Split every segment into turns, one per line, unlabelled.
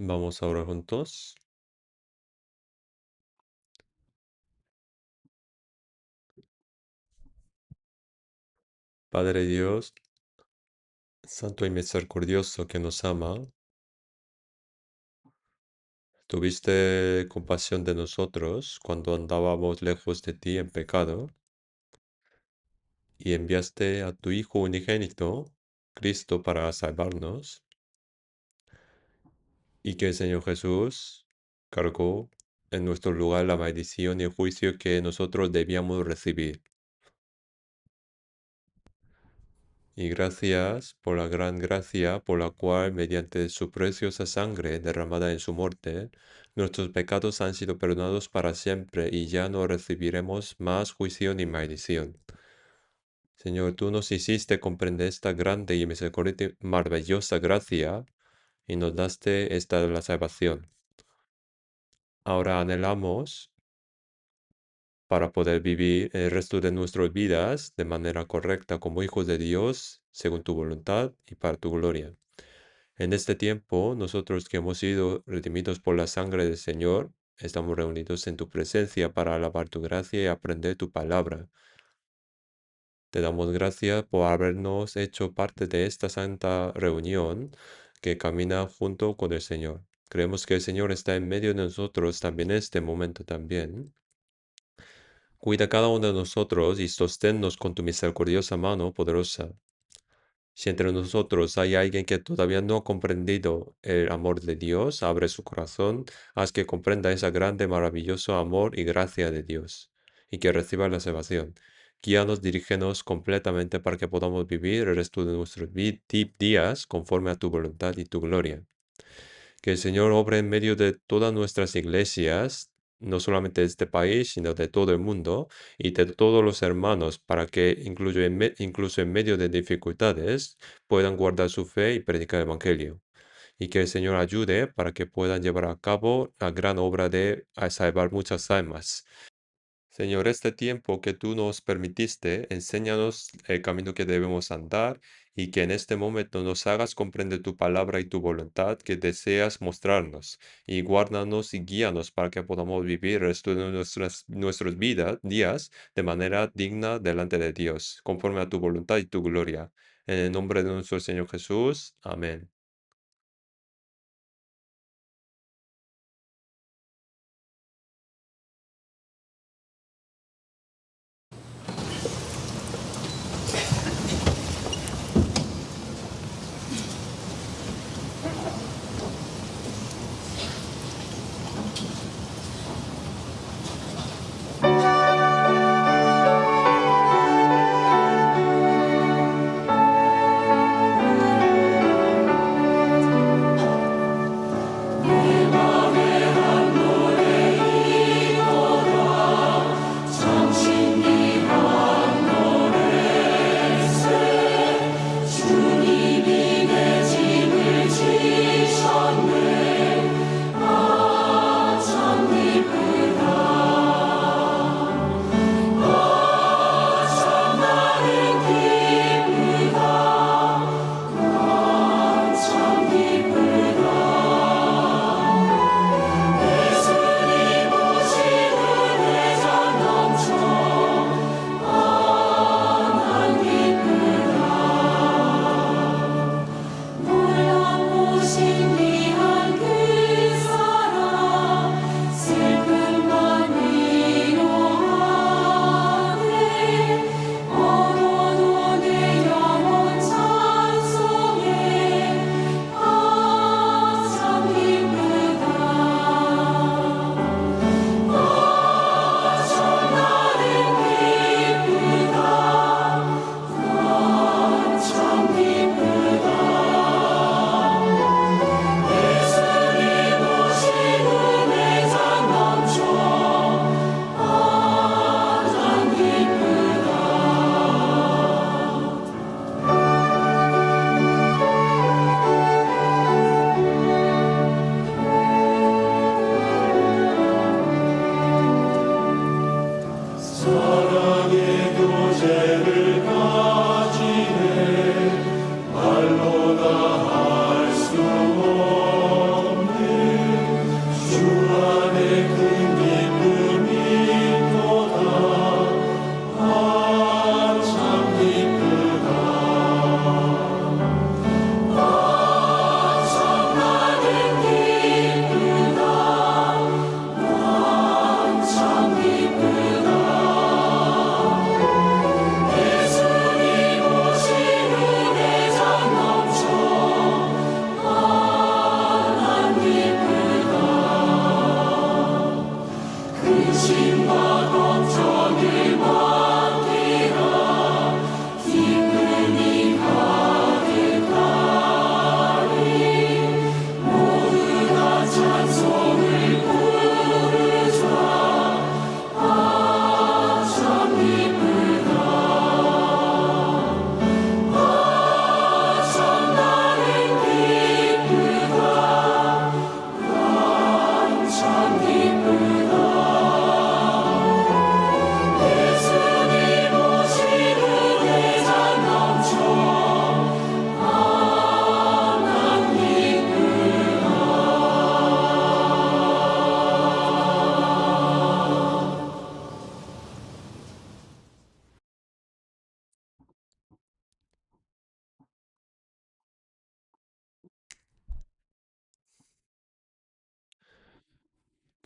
Vamos a orar juntos. Padre Dios, Santo y misericordioso que nos ama, tuviste compasión de nosotros cuando andábamos lejos de ti en pecado y enviaste a tu Hijo unigénito, Cristo, para salvarnos, y que el Señor Jesús cargó en nuestro lugar la maldición y el juicio que nosotros debíamos recibir. Y gracias por la gran gracia por la cual, mediante su preciosa sangre derramada en su muerte, nuestros pecados han sido perdonados para siempre y ya no recibiremos más juicio ni maldición. Señor, tú nos hiciste comprender esta grande y maravillosa gracia y nos daste esta la salvación. Ahora anhelamos para poder vivir el resto de nuestras vidas de manera correcta como hijos de Dios, según tu voluntad y para tu gloria. En este tiempo, nosotros que hemos sido redimidos por la sangre del Señor, estamos reunidos en tu presencia para alabar tu gracia y aprender tu palabra. Te damos gracias por habernos hecho parte de esta santa reunión que camina junto con el Señor. Creemos que el Señor está en medio de nosotros también en este momento también. Cuida cada uno de nosotros y sosténnos con tu misericordiosa mano poderosa. Si entre nosotros hay alguien que todavía no ha comprendido el amor de Dios, abre su corazón, haz que comprenda ese grande, maravilloso amor y gracia de Dios, y que reciba la salvación. Guíanos, dirígenos completamente para que podamos vivir el resto de nuestros días conforme a tu voluntad y tu gloria. Que el Señor obre en medio de todas nuestras iglesias, no solamente de este país, sino de todo el mundo y de todos los hermanos, para que incluso en medio de dificultades puedan guardar su fe y predicar el Evangelio. Y que el Señor ayude para que puedan llevar a cabo la gran obra de salvar muchas almas. Señor, este tiempo que tú nos permitiste, enséñanos el camino que debemos andar y que en este momento nos hagas comprender tu palabra y tu voluntad que deseas mostrarnos y guárdanos y guíanos para que podamos vivir el resto de nuestras vidas, días de manera digna delante de Dios, conforme a tu voluntad y tu gloria. En el nombre de nuestro Señor Jesús. Amén.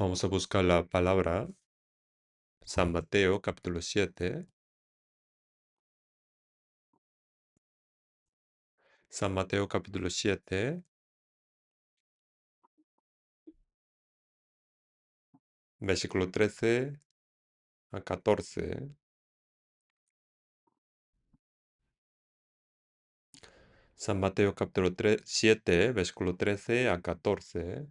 Vamos a buscar la palabra San Mateo capítulo 7. San Mateo capítulo 7, versículo 13 a 14. San Mateo capítulo 7, versículo 13 a 14.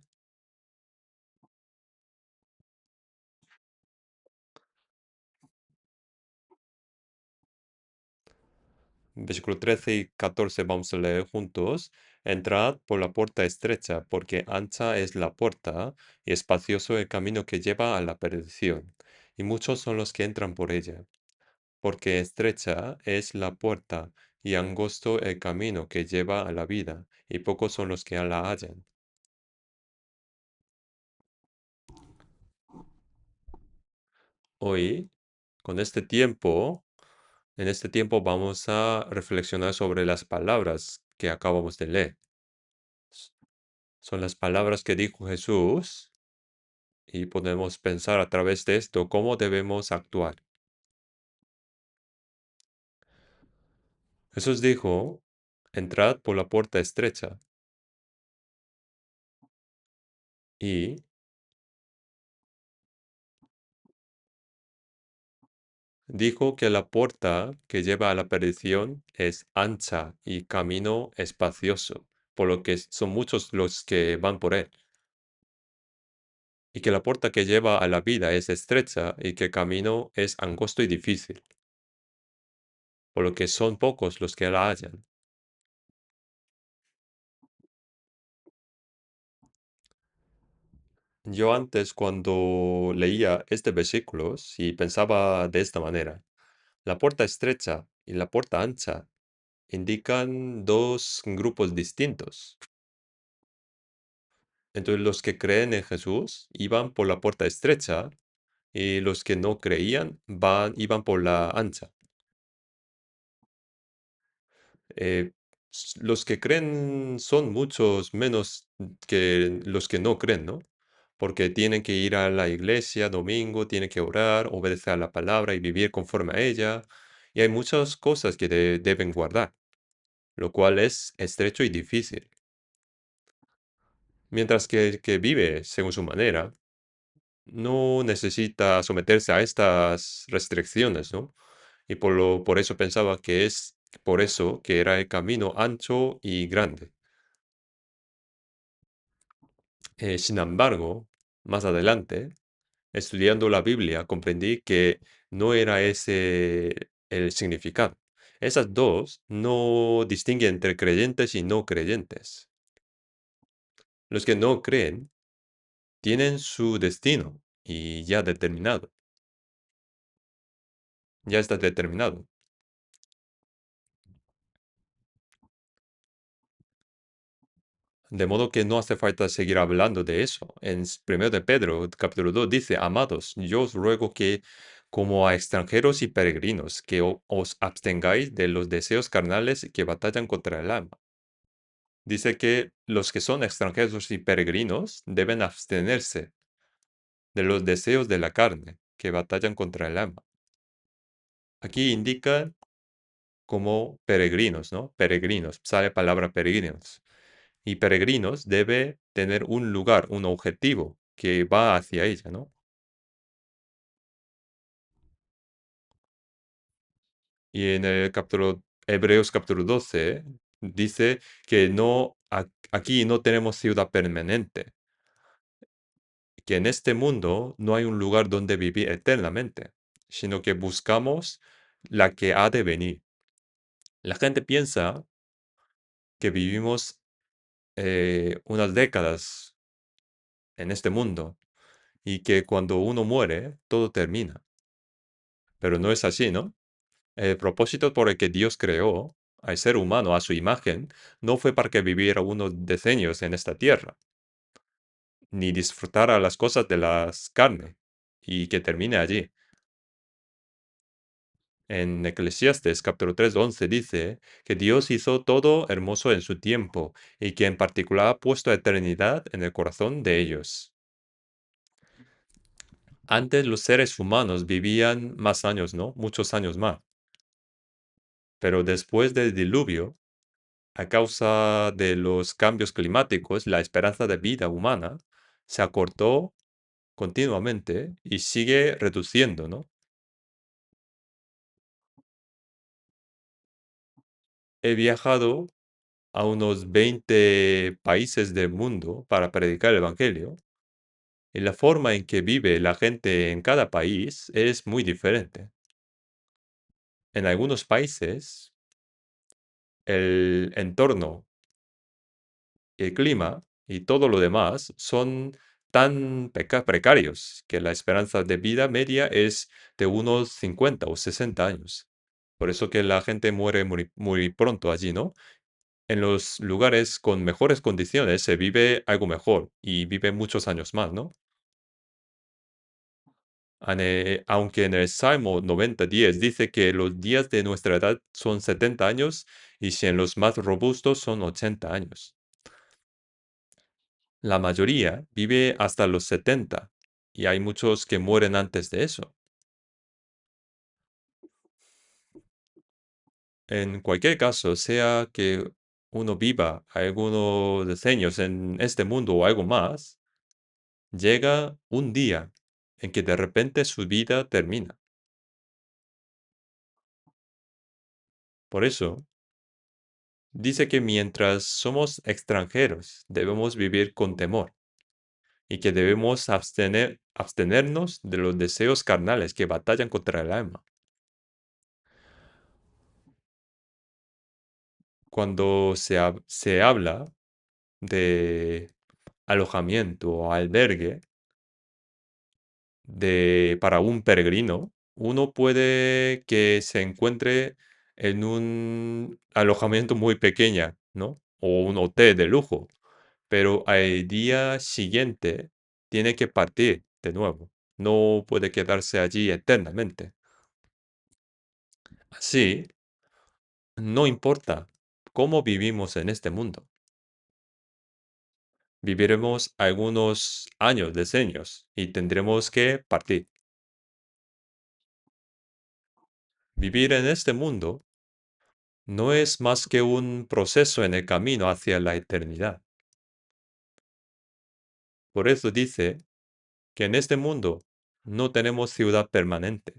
Versículo 13 y 14 vamos a leer juntos. Entrad por la puerta estrecha, porque ancha es la puerta y espacioso el camino que lleva a la perdición, y muchos son los que entran por ella. Porque estrecha es la puerta y angosto el camino que lleva a la vida, y pocos son los que la hallan. Hoy, con este tiempo, en este tiempo vamos a reflexionar sobre las palabras que acabamos de leer. Son las palabras que dijo Jesús y podemos pensar a través de esto cómo debemos actuar. Jesús dijo, entrad por la puerta estrecha y dijo que la puerta que lleva a la perdición es ancha y camino espacioso, por lo que son muchos los que van por él. Y que la puerta que lleva a la vida es estrecha y que el camino es angosto y difícil, por lo que son pocos los que la hallan. Yo antes, cuando leía este versículo, sí pensaba de esta manera. La puerta estrecha y la puerta ancha indican dos grupos distintos. Entonces, los que creen en Jesús iban por la puerta estrecha y los que no creían iban por la ancha. Eh, los que creen son muchos menos que los que no creen, ¿no? Porque tienen que ir a la iglesia domingo, tienen que orar, obedecer a la palabra y vivir conforme a ella. Y hay muchas cosas que deben guardar, lo cual es estrecho y difícil. Mientras que el que vive según su manera no necesita someterse a estas restricciones, ¿no? Y por eso pensaba que es por eso que era el camino ancho y grande. Sin embargo, más adelante, estudiando la Biblia, comprendí que no era ese el significado. Esas dos no distinguen entre creyentes y no creyentes. Los que no creen tienen su destino y ya determinado, ya está determinado. De modo que no hace falta seguir hablando de eso. En 1 de Pedro, capítulo 2, dice, amados, yo os ruego que, como a extranjeros y peregrinos, que os abstengáis de los deseos carnales que batallan contra el alma. Dice que los que son extranjeros y peregrinos deben abstenerse de los deseos de la carne que batallan contra el alma. Aquí indica como peregrinos, ¿no? Peregrinos, sale palabra peregrinos. Y peregrinos debe tener un lugar, un objetivo que va hacia ella, ¿no? Y en el capítulo, Hebreos capítulo 12 dice que aquí no tenemos ciudad permanente, que en este mundo no hay un lugar donde vivir eternamente, sino que buscamos la que ha de venir. La gente piensa que vivimos unas décadas en este mundo y que cuando uno muere, todo termina. Pero no es así, ¿no? El propósito por el que Dios creó al ser humano a su imagen no fue para que viviera unos decenios en esta tierra, ni disfrutara las cosas de las carnes y que termine allí. En Eclesiastes capítulo 3:11 dice que Dios hizo todo hermoso en su tiempo y que en particular ha puesto eternidad en el corazón de ellos. Antes los seres humanos vivían más años, ¿no? Muchos años más. Pero después del diluvio, a causa de los cambios climáticos, la esperanza de vida humana se acortó continuamente y sigue reduciendo, ¿no? He viajado a unos 20 países del mundo para predicar el Evangelio y la forma en que vive la gente en cada país es muy diferente. En algunos países, el entorno, el clima y todo lo demás son tan precarios que la esperanza de vida media es de unos 50 o 60 años. Por eso que la gente muere muy pronto allí, ¿no? En los lugares con mejores condiciones se vive algo mejor y vive muchos años más, ¿no? Aunque en el Salmo 90:10 dice que los días de nuestra edad son 70 años y si en los más robustos son 80 años. La mayoría vive hasta los 70 y hay muchos que mueren antes de eso. En cualquier caso, sea que uno viva algunos decenios en este mundo o algo más, llega un día en que de repente su vida termina. Por eso, dice que mientras somos extranjeros, debemos vivir con temor y que debemos abstenernos de los deseos carnales que batallan contra el alma. Cuando se habla de alojamiento o albergue para un peregrino, uno puede que se encuentre en un alojamiento muy pequeño, ¿no? O un hotel de lujo, pero al día siguiente tiene que partir de nuevo. No puede quedarse allí eternamente. Así, no importa cómo vivimos en este mundo. Viviremos algunos años, decenios, y tendremos que partir. Vivir en este mundo no es más que un proceso en el camino hacia la eternidad. Por eso dice que en este mundo no tenemos ciudad permanente,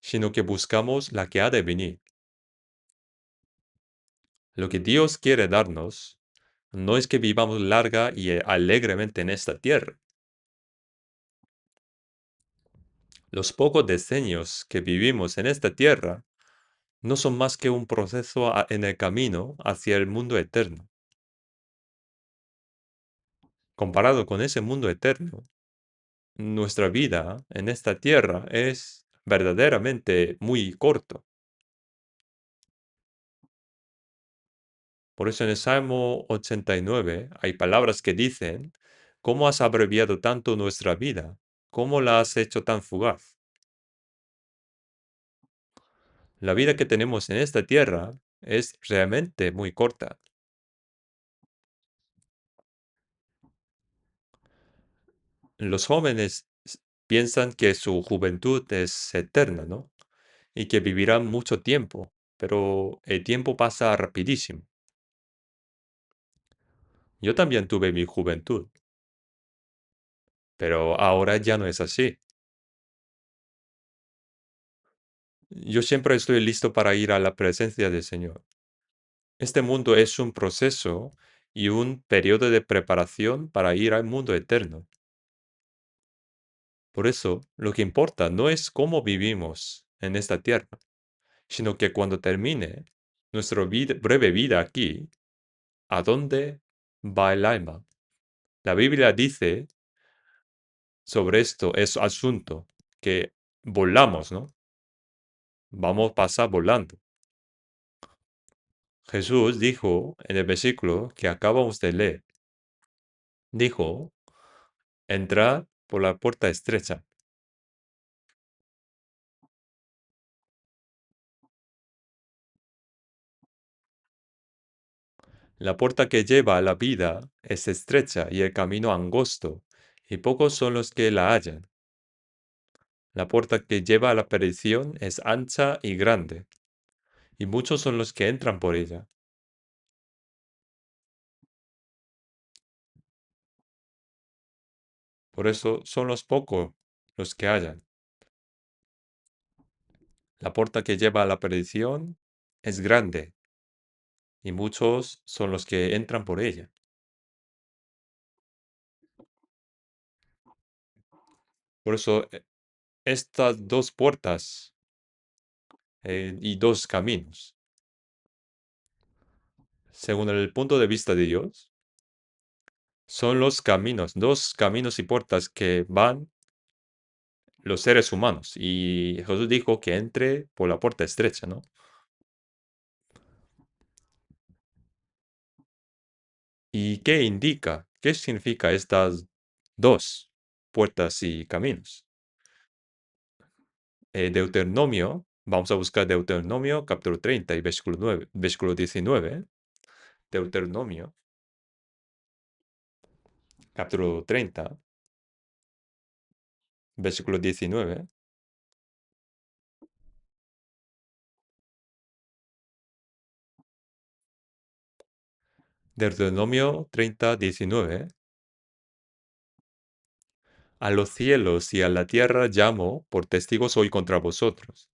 sino que buscamos la que ha de venir. Lo que Dios quiere darnos no es que vivamos larga y alegremente en esta tierra. Los pocos decenios que vivimos en esta tierra no son más que un proceso en el camino hacia el mundo eterno. Comparado con ese mundo eterno, nuestra vida en esta tierra es verdaderamente muy corto. Por eso en el Salmo 89 hay palabras que dicen, ¿cómo has abreviado tanto nuestra vida? ¿Cómo la has hecho tan fugaz? La vida que tenemos en esta tierra es realmente muy corta. Los jóvenes piensan que su juventud es eterna, ¿no? Y que vivirán mucho tiempo, pero el tiempo pasa rapidísimo. Yo también tuve mi juventud, pero ahora ya no es así. Yo siempre estoy listo para ir a la presencia del Señor. Este mundo es un proceso y un periodo de preparación para ir al mundo eterno. Por eso, lo que importa no es cómo vivimos en esta tierra, sino que cuando termine nuestra breve vida aquí, ¿a dónde va el alma? La Biblia dice sobre esto, es asunto, que volamos, ¿no? Vamos a pasar volando. Jesús dijo en el versículo que acabamos de leer, dijo, entrad por la puerta estrecha. La puerta que lleva a la vida es estrecha y el camino angosto, y pocos son los que la hallan. La puerta que lleva a la perdición es ancha y grande, y muchos son los que entran por ella. Por eso son los pocos los que hallan. La puerta que lleva a la perdición es grande, y muchos son los que entran por ella. Por eso estas dos puertas y dos caminos, según el punto de vista de Dios, son los caminos, dos caminos y puertas que van los seres humanos. Y Jesús dijo que entre por la puerta estrecha, ¿no? ¿Y qué indica? ¿Qué significa estas dos puertas y caminos? Deuteronomio, vamos a buscar Deuteronomio capítulo 30 y versículo 9, versículo 19. Deuteronomio capítulo 30, versículo 19. Deuteronomio 30, 19. A los cielos y a la tierra llamo por testigos hoy contra vosotros,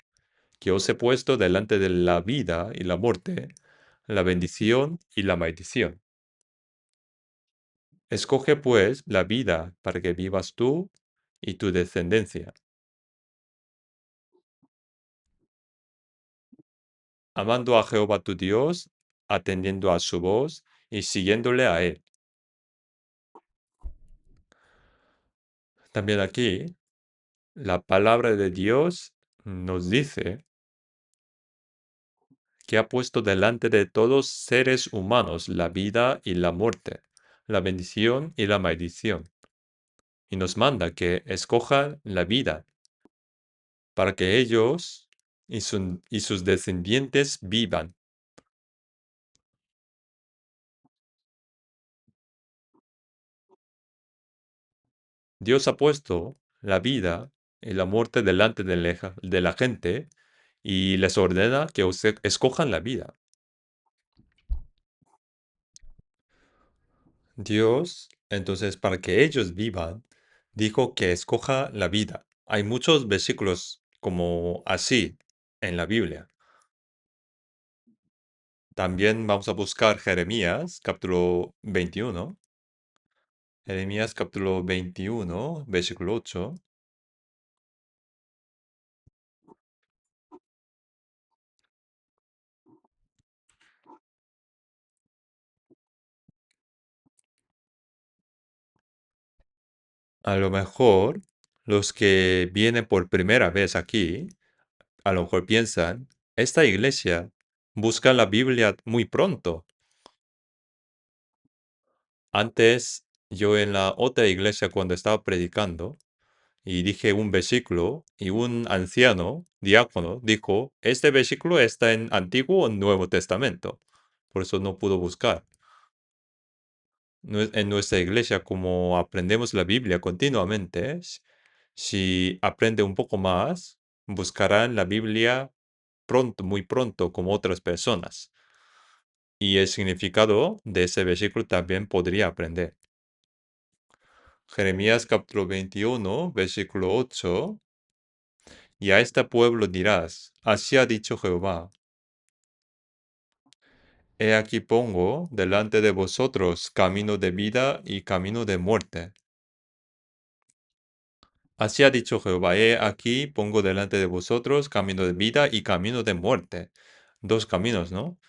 que os he puesto delante de la vida y la muerte, la bendición y la maldición. Escoge pues la vida para que vivas tú y tu descendencia, amando a Jehová tu Dios, atendiendo a su voz y siguiéndole a él. También aquí, la palabra de Dios nos dice que ha puesto delante de todos seres humanos la vida y la muerte, la bendición y la maldición, y nos manda que escojan la vida para que ellos y sus descendientes vivan. Dios ha puesto la vida y la muerte delante de la gente y les ordena que escojan la vida. Dios, entonces, para que ellos vivan, dijo que escoja la vida. Hay muchos versículos como así en la Biblia. También vamos a buscar Jeremías, capítulo 21. Jeremías, capítulo 21, versículo 8. A lo mejor los que vienen por primera vez aquí, a lo mejor piensan, esta iglesia busca la Biblia muy pronto. Antes, yo en la otra iglesia cuando estaba predicando, y dije un versículo, y un anciano, diácono, dijo, este versículo está en Antiguo o Nuevo Testamento. Por eso no pudo buscar. En nuestra iglesia, como aprendemos la Biblia continuamente, si aprende un poco más, buscarán la Biblia pronto, muy pronto, como otras personas. Y el significado de ese versículo también podría aprender. Jeremías capítulo 21, versículo 8. Y a este pueblo dirás, así ha dicho Jehová, he aquí pongo delante de vosotros camino de vida y camino de muerte. Así ha dicho Jehová, he aquí pongo delante de vosotros camino de vida y camino de muerte. Dos caminos, ¿no?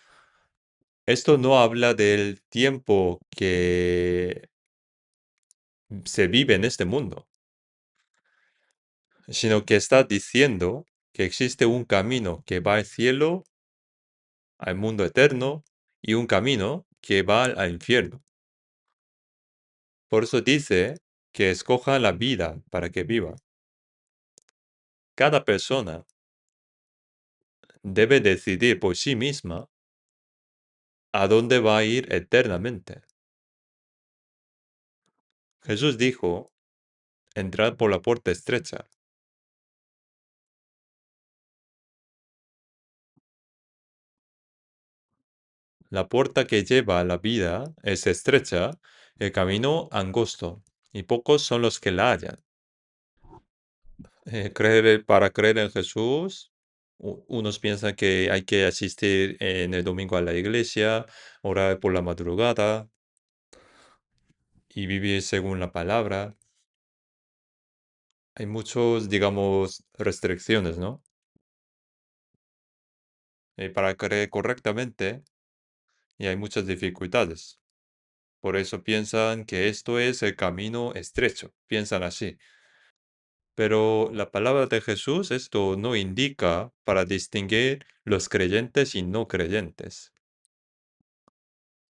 Esto no habla del tiempo que se vive en este mundo, sino que está diciendo que existe un camino que va al cielo, al mundo eterno, y un camino que va al infierno. Por eso dice que escoja la vida para que viva. Cada persona debe decidir por sí misma a dónde va a ir eternamente. Jesús dijo, entrad por la puerta estrecha, La puerta que lleva a la vida es estrecha, el camino angosto, y pocos son los que la hallan. Para creer en Jesús, unos piensan que hay que asistir en el domingo a la iglesia, orar por la madrugada y vivir según la palabra. Hay muchos, digamos, restricciones, ¿no? Para creer correctamente y hay muchas dificultades. Por eso piensan que esto es el camino estrecho, piensan así. Pero la palabra de Jesús esto no indica para distinguir los creyentes y no creyentes.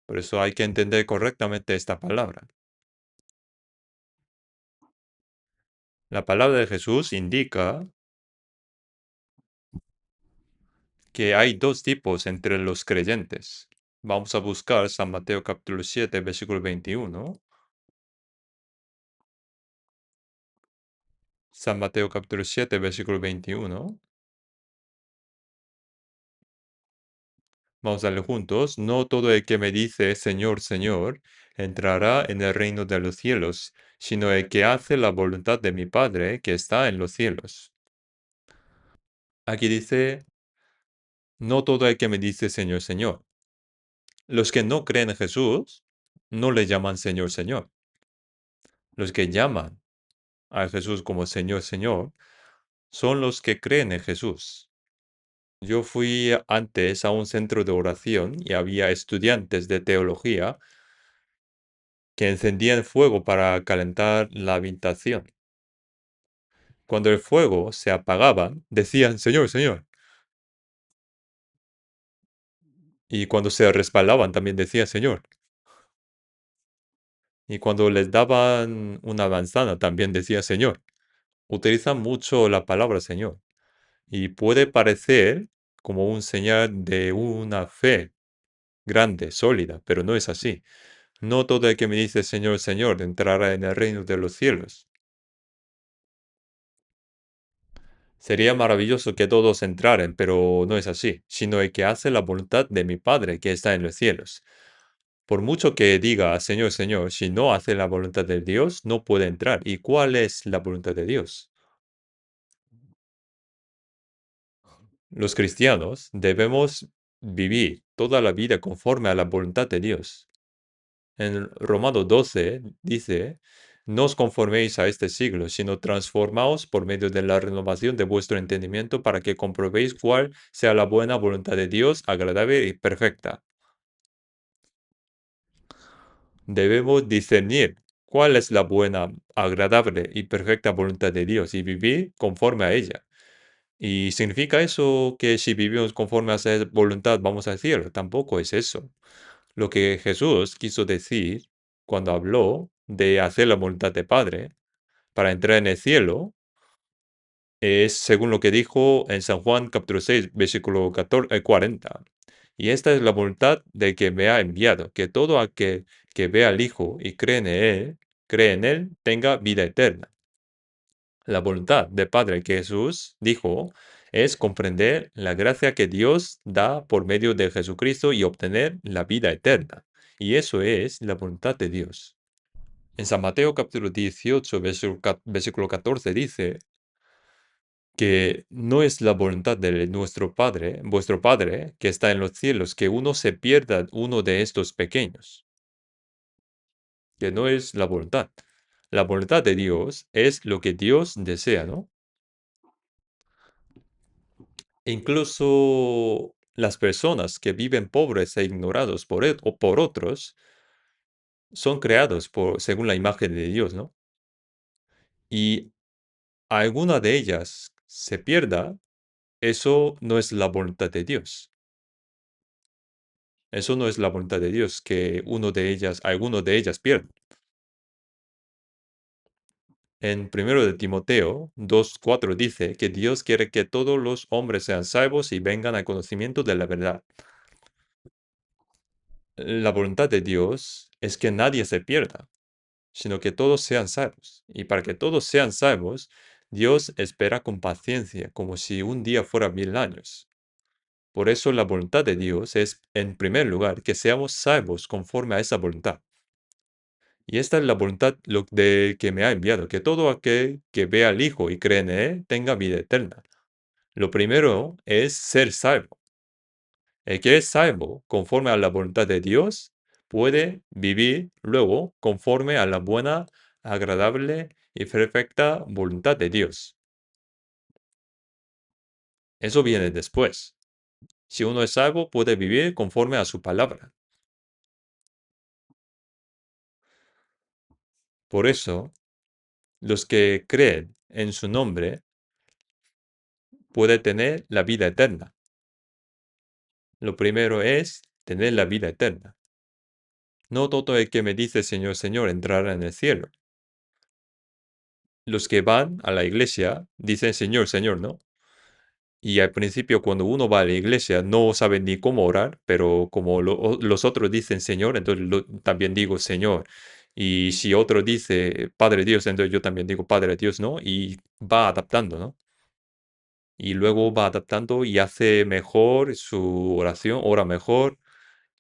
Por eso hay que entender correctamente esta palabra. La palabra de Jesús indica que hay dos tipos entre los creyentes. Vamos a buscar San Mateo capítulo 7, versículo 21. San Mateo capítulo 7, versículo 21. Vamos a leer juntos. No todo el que me dice Señor, Señor, entrará en el reino de los cielos, sino el que hace la voluntad de mi Padre que está en los cielos. Aquí dice, no todo el que me dice Señor, Señor. Los que no creen en Jesús no le llaman Señor, Señor. Los que llaman a Jesús como Señor, Señor son los que creen en Jesús. Yo fui antes a un centro de oración y había estudiantes de teología que encendían fuego para calentar la habitación. Cuando el fuego se apagaba, decían Señor, Señor. Y cuando se respaldaban, también decían Señor. Y cuando les daban una manzana, también decía Señor. Utilizan mucho la palabra Señor. Y puede parecer como un señal de una fe grande, sólida, pero no es así. No todo el que me dice Señor, Señor entrará en el reino de los cielos. Sería maravilloso que todos entraran, pero no es así, sino el que hace la voluntad de mi Padre que está en los cielos. Por mucho que diga Señor, Señor, si no hace la voluntad de Dios, no puede entrar. ¿Y cuál es la voluntad de Dios? Los cristianos debemos vivir toda la vida conforme a la voluntad de Dios. En Romano 12 dice, no os conforméis a este siglo, sino transformaos por medio de la renovación de vuestro entendimiento para que comprobéis cuál sea la buena voluntad de Dios, agradable y perfecta. Debemos discernir cuál es la buena, agradable y perfecta voluntad de Dios y vivir conforme a ella. ¿Y significa eso que si vivimos conforme a esa voluntad vamos al cielo? Tampoco es eso. Lo que Jesús quiso decir cuando habló de hacer la voluntad de Padre para entrar en el cielo es según lo que dijo en San Juan capítulo 6, versículo 40. Y esta es la voluntad de que me ha enviado, que todo aquel que ve al Hijo y cree en él, tenga vida eterna. La voluntad del Padre que Jesús dijo es comprender la gracia que Dios da por medio de Jesucristo y obtener la vida eterna. Y eso es la voluntad de Dios. En San Mateo capítulo 18, versículo 14 dice que no es la voluntad de nuestro Padre, vuestro Padre, que está en los cielos, que uno se pierda uno de estos pequeños, que no es la voluntad. La voluntad de Dios es lo que Dios desea, ¿no? Incluso las personas que viven pobres e ignorados o por otros son creados según la imagen de Dios, ¿no? Y alguna de ellas se pierda, eso no es la voluntad de Dios. Eso no es la voluntad de Dios, que alguno de ellas pierda. En primero de Timoteo 2:4 dice que Dios quiere que todos los hombres sean salvos y vengan al conocimiento de la verdad. La voluntad de Dios es que nadie se pierda, sino que todos sean salvos. Y para que todos sean salvos, Dios espera con paciencia, como si un día fuera 1000 años. Por eso la voluntad de Dios es, en primer lugar, que seamos salvos conforme a esa voluntad. Y esta es la voluntad de que me ha enviado, que todo aquel que vea al Hijo y cree en Él tenga vida eterna. Lo primero es ser salvo. El que es salvo conforme a la voluntad de Dios puede vivir luego conforme a la buena, agradable y perfecta voluntad de Dios. Eso viene después. Si uno es salvo, puede vivir conforme a su palabra. Por eso, los que creen en su nombre pueden tener la vida eterna. Lo primero es tener la vida eterna. No todo el que me dice Señor, Señor entrará en el cielo. Los que van a la iglesia dicen Señor, Señor, ¿no? Y al principio cuando uno va a la iglesia no sabe ni cómo orar, pero como los otros dicen Señor, entonces también digo Señor. Y si otro dice Padre Dios, entonces yo también digo Padre Dios, ¿no? Y va adaptando, ¿no? Y luego va adaptando y hace mejor su oración, ora mejor.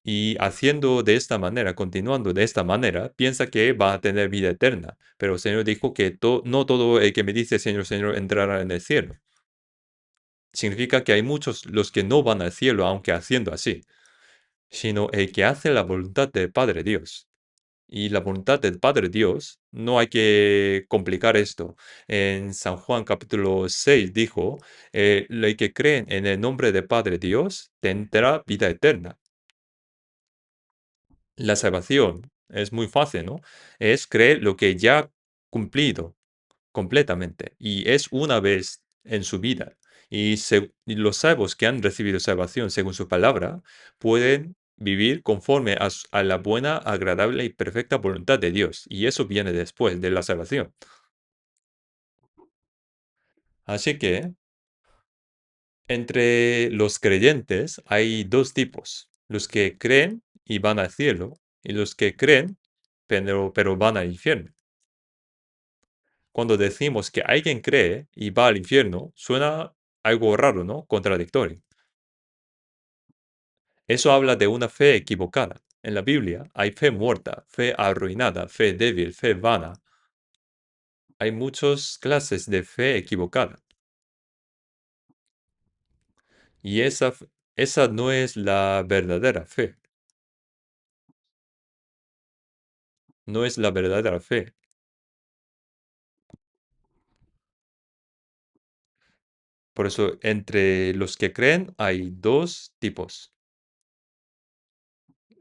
Y haciendo de esta manera, continuando de esta manera, piensa que va a tener vida eterna. Pero el Señor dijo que no todo el que me dice Señor, Señor entrará en el cielo. Significa que hay muchos los que no van al cielo, aunque haciendo así, sino el que hace la voluntad del Padre Dios. Y la voluntad del Padre Dios, no hay que complicar esto. En San Juan capítulo 6 dijo, el que cree en el nombre del Padre Dios tendrá vida eterna. La salvación es muy fácil, ¿no? Es creer lo que ya ha cumplido completamente y es una vez en su vida. Y los salvos que han recibido salvación según su palabra pueden vivir conforme a la buena, agradable y perfecta voluntad de Dios. Y eso viene después de la salvación. Así que entre los creyentes hay dos tipos: los que creen y van al cielo, y los que creen pero van al infierno. Cuando decimos que alguien cree y va al infierno, suena algo raro, ¿no? Contradictorio. Eso habla de una fe equivocada. En la Biblia hay fe muerta, fe arruinada, fe débil, fe vana. Hay muchas clases de fe equivocada. Y esa no es la verdadera fe. No es la verdadera fe. Por eso, entre los que creen hay dos tipos.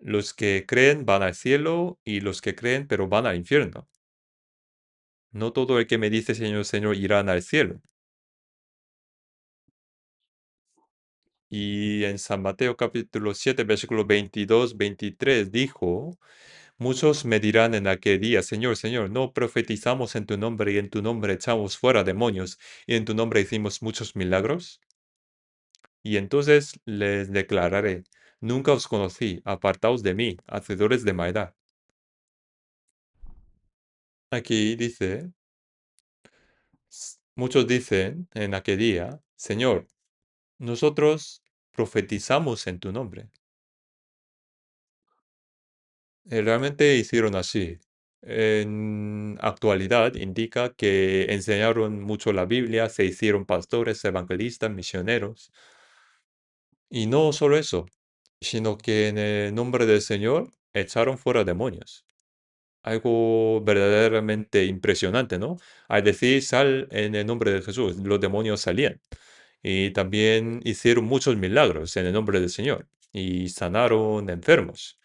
Los que creen van al cielo y los que creen pero van al infierno. No todo el que me dice Señor, Señor irán al cielo. Y en San Mateo capítulo 7, versículo 22, 23 dijo, muchos me dirán en aquel día, Señor, Señor, no profetizamos en tu nombre y en tu nombre echamos fuera demonios y en tu nombre hicimos muchos milagros. Y entonces les declararé, nunca os conocí, apartaos de mí, hacedores de maldad. Aquí dice, muchos dicen en aquel día, Señor, nosotros profetizamos en tu nombre. Realmente hicieron así. En actualidad indica que enseñaron mucho la Biblia, se hicieron pastores, evangelistas, misioneros. Y no solo eso, sino que en el nombre del Señor echaron fuera demonios. Algo verdaderamente impresionante, ¿no? Al decir sal en el nombre de Jesús, los demonios salían. Y también hicieron muchos milagros en el nombre del Señor. Y sanaron enfermos.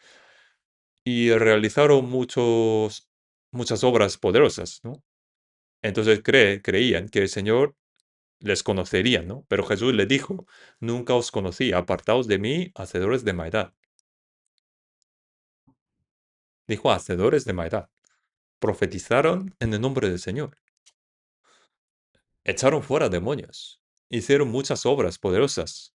Y realizaron muchas obras poderosas, ¿no? Entonces creían que el Señor les conocería, ¿no? Pero Jesús les dijo, nunca os conocí, apartaos de mí, hacedores de maldad. Dijo, hacedores de maldad. Profetizaron en el nombre del Señor. Echaron fuera demonios. Hicieron muchas obras poderosas.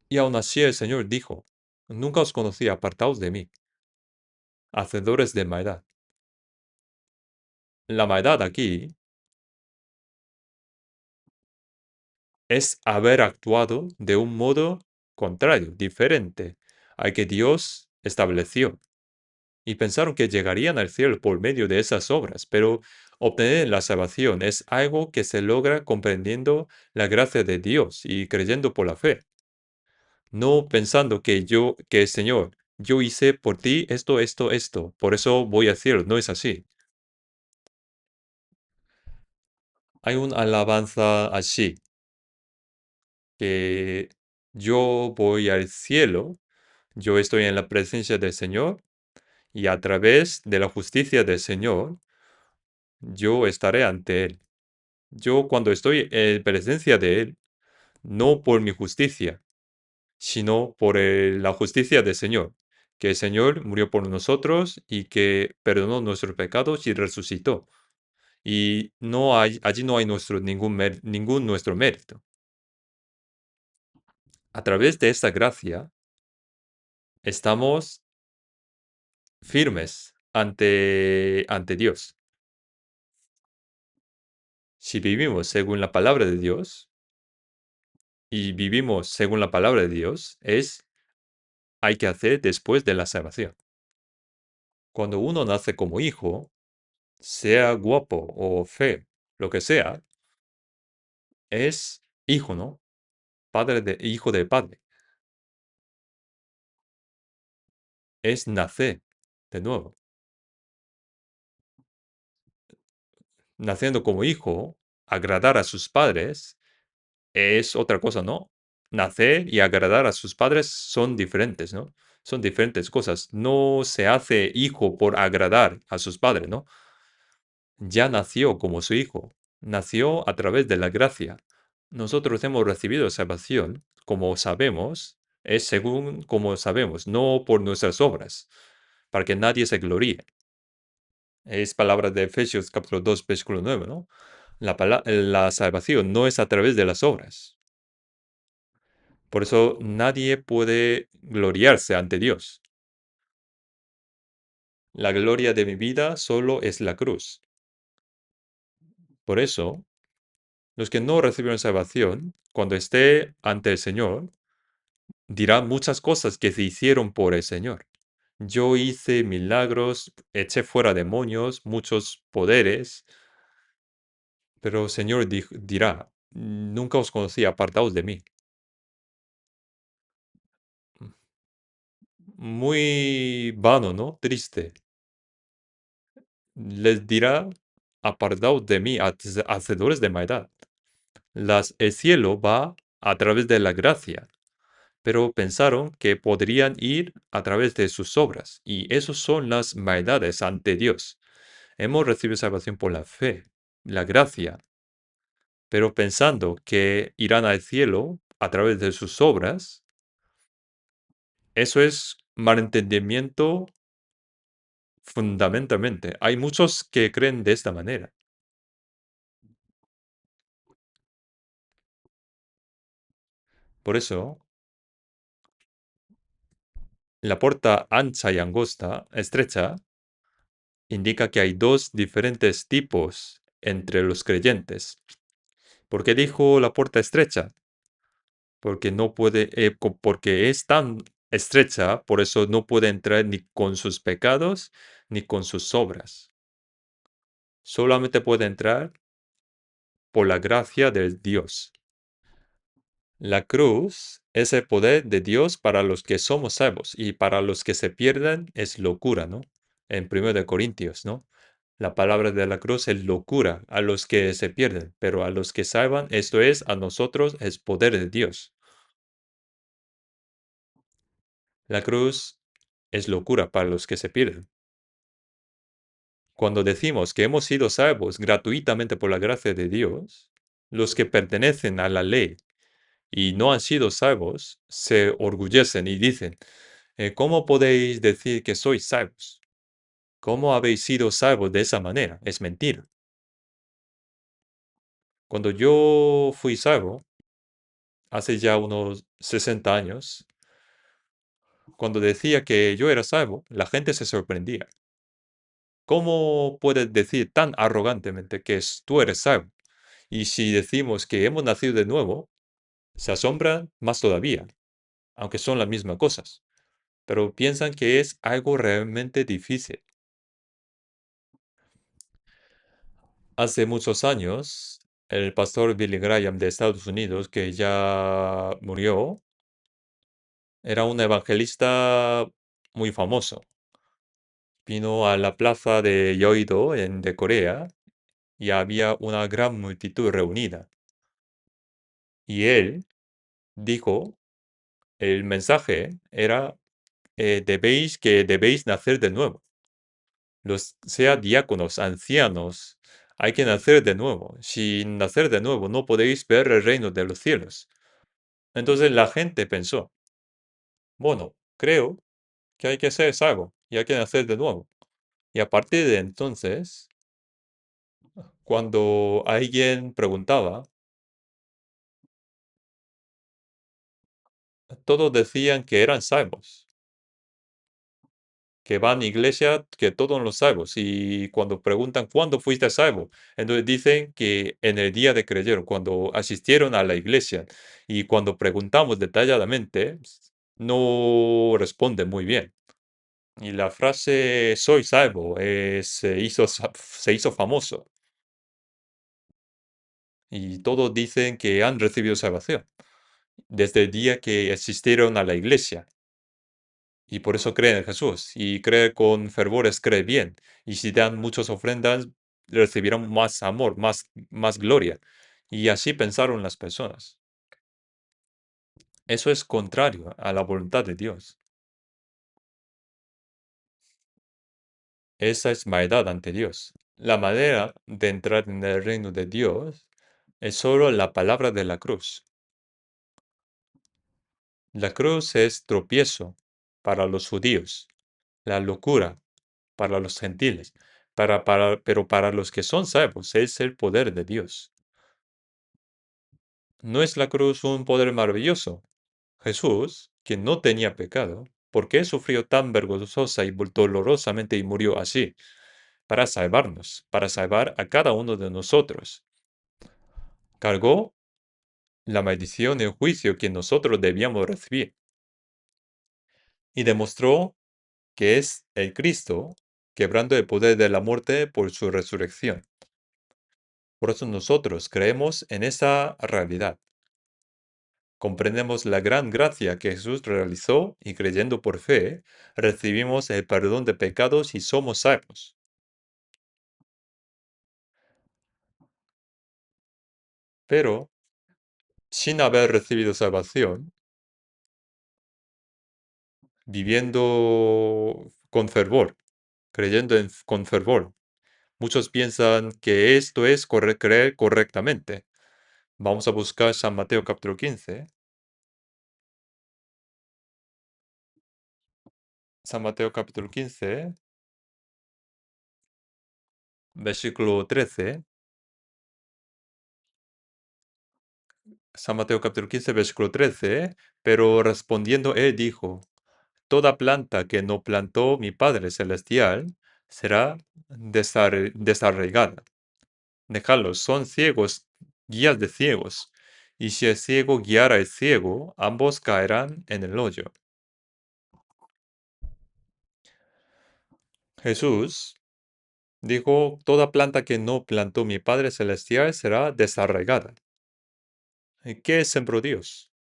Y aun así el Señor dijo, nunca os conocí, apartaos de mí, hacedores de maldad. La maldad aquí es haber actuado de un modo contrario, diferente al que Dios estableció. Y pensaron que llegarían al cielo por medio de esas obras, pero obtener la salvación es algo que se logra comprendiendo la gracia de Dios y creyendo por la fe, no pensando que Señor, yo hice por ti esto, esto, esto, por eso voy al cielo. No es así. Hay una alabanza así, que yo voy al cielo, yo estoy en la presencia del Señor, y a través de la justicia del Señor, yo estaré ante Él. Yo cuando estoy en presencia de Él, no por mi justicia, sino por la justicia del Señor, que el Señor murió por nosotros y que perdonó nuestros pecados y resucitó. Y allí no hay ningún nuestro mérito. A través de esta gracia, estamos firmes ante Dios. Si vivimos según la palabra de Dios y vivimos según la palabra de Dios, hay que hacer después de la salvación. Cuando uno nace como hijo, sea guapo o feo, lo que sea, es hijo, ¿no? Hijo de padre. Es nacer de nuevo. Naciendo como hijo, agradar a sus padres es otra cosa, ¿no? Nacer y agradar a sus padres son diferentes, ¿no? Son diferentes cosas. No se hace hijo por agradar a sus padres, ¿no? Ya nació como su hijo. Nació a través de la gracia. Nosotros hemos recibido salvación, como sabemos, es según como sabemos, no por nuestras obras, para que nadie se gloríe. Es palabra de Efesios capítulo 2, versículo 9, ¿no? La salvación no es a través de las obras. Por eso nadie puede gloriarse ante Dios. La gloria de mi vida solo es la cruz. Por eso, los que no recibieron salvación, cuando esté ante el Señor, dirán muchas cosas que se hicieron por el Señor. Yo hice milagros, eché fuera demonios, muchos poderes, pero el Señor dirá, nunca os conocí, apartaos de mí. Muy vano, ¿no? Triste. Les dirá, apartaos de mí, hacedores de maldad. El cielo va a través de la gracia, pero pensaron que podrían ir a través de sus obras, y esos son las maldades ante Dios. Hemos recibido salvación por la fe, la gracia, pero pensando que irán al cielo a través de sus obras, eso es malentendimiento fundamentalmente. Hay muchos que creen de esta manera. Por eso, la puerta ancha y angosta, estrecha, indica que hay dos diferentes tipos entre los creyentes. ¿Por qué dijo la puerta estrecha? Porque no puede, porque es tan estrecha, por eso no puede entrar ni con sus pecados ni con sus obras. Solamente puede entrar por la gracia de Dios. La cruz es el poder de Dios para los que somos salvos y para los que se pierden es locura, ¿no? En 1 Corintios, ¿no? La palabra de la cruz es locura a los que se pierden, pero a los que salvan, esto es, a nosotros, es poder de Dios. La cruz es locura para los que se pierden. Cuando decimos que hemos sido salvos gratuitamente por la gracia de Dios, los que pertenecen a la ley y no han sido salvos se orgullecen y dicen, ¿cómo podéis decir que sois salvos? ¿Cómo habéis sido salvos de esa manera? Es mentira. Cuando yo fui salvo, hace ya unos 60 años, cuando decía que yo era salvo, la gente se sorprendía. ¿Cómo puedes decir tan arrogantemente que tú eres salvo? Y si decimos que hemos nacido de nuevo, Se asombran más todavía, aunque son las mismas cosas, pero piensan que es algo realmente difícil. Hace muchos años, el pastor Billy Graham de Estados Unidos, que ya murió, era un evangelista muy famoso. Vino a la plaza de Yeouido de Corea y había una gran multitud reunida. Y él dijo, el mensaje era, debéis nacer de nuevo. Sea diáconos, ancianos, hay que nacer de nuevo. Sin nacer de nuevo no podéis ver el reino de los cielos. Entonces la gente pensó, bueno, creo que hay que ser salvo y hay que nacer de nuevo. Y a partir de entonces, cuando alguien preguntaba, todos decían que eran salvos, que van a iglesia, que todos los salvos. Y cuando preguntan cuándo fuiste salvo, entonces dicen que en el día de creyeron, cuando asistieron a la iglesia. Y cuando preguntamos detalladamente, no responden muy bien. Y la frase soy salvo se hizo famoso. Y todos dicen que han recibido salvación desde el día que asistieron a la iglesia. Y por eso creen en Jesús. Y creer con fervor es creer bien. Y si dan muchas ofrendas, recibirán más amor, más gloria. Y así pensaron las personas. Eso es contrario a la voluntad de Dios. Esa es maldad ante Dios. La manera de entrar en el reino de Dios es solo la palabra de la cruz. La cruz es tropiezo para los judíos, la locura para los gentiles, pero para los que son salvos es el poder de Dios. ¿No es la cruz un poder maravilloso? Jesús, que no tenía pecado, ¿por qué sufrió tan vergonzosa y dolorosamente y murió así? Para salvarnos, para salvar a cada uno de nosotros. Cargó la maldición y el juicio que nosotros debíamos recibir y demostró que es el Cristo, quebrando el poder de la muerte por su resurrección. Por eso nosotros creemos en esa realidad. Comprendemos la gran gracia que Jesús realizó y creyendo por fe, recibimos el perdón de pecados y somos salvos. Pero, sin haber recibido salvación, viviendo con fervor, con fervor, muchos piensan que esto es creer correctamente. Vamos a buscar San Mateo capítulo 15. San Mateo capítulo 15, versículo 13. San Mateo capítulo 15, versículo 13. Pero respondiendo él dijo, toda planta que no plantó mi Padre Celestial será desarraigada. Dejadlos, son ciegos, guías de ciegos. Y si el ciego guiara al ciego, ambos caerán en el hoyo. Jesús dijo, toda planta que no plantó mi Padre Celestial será desarraigada. ¿Y qué sembró Dios?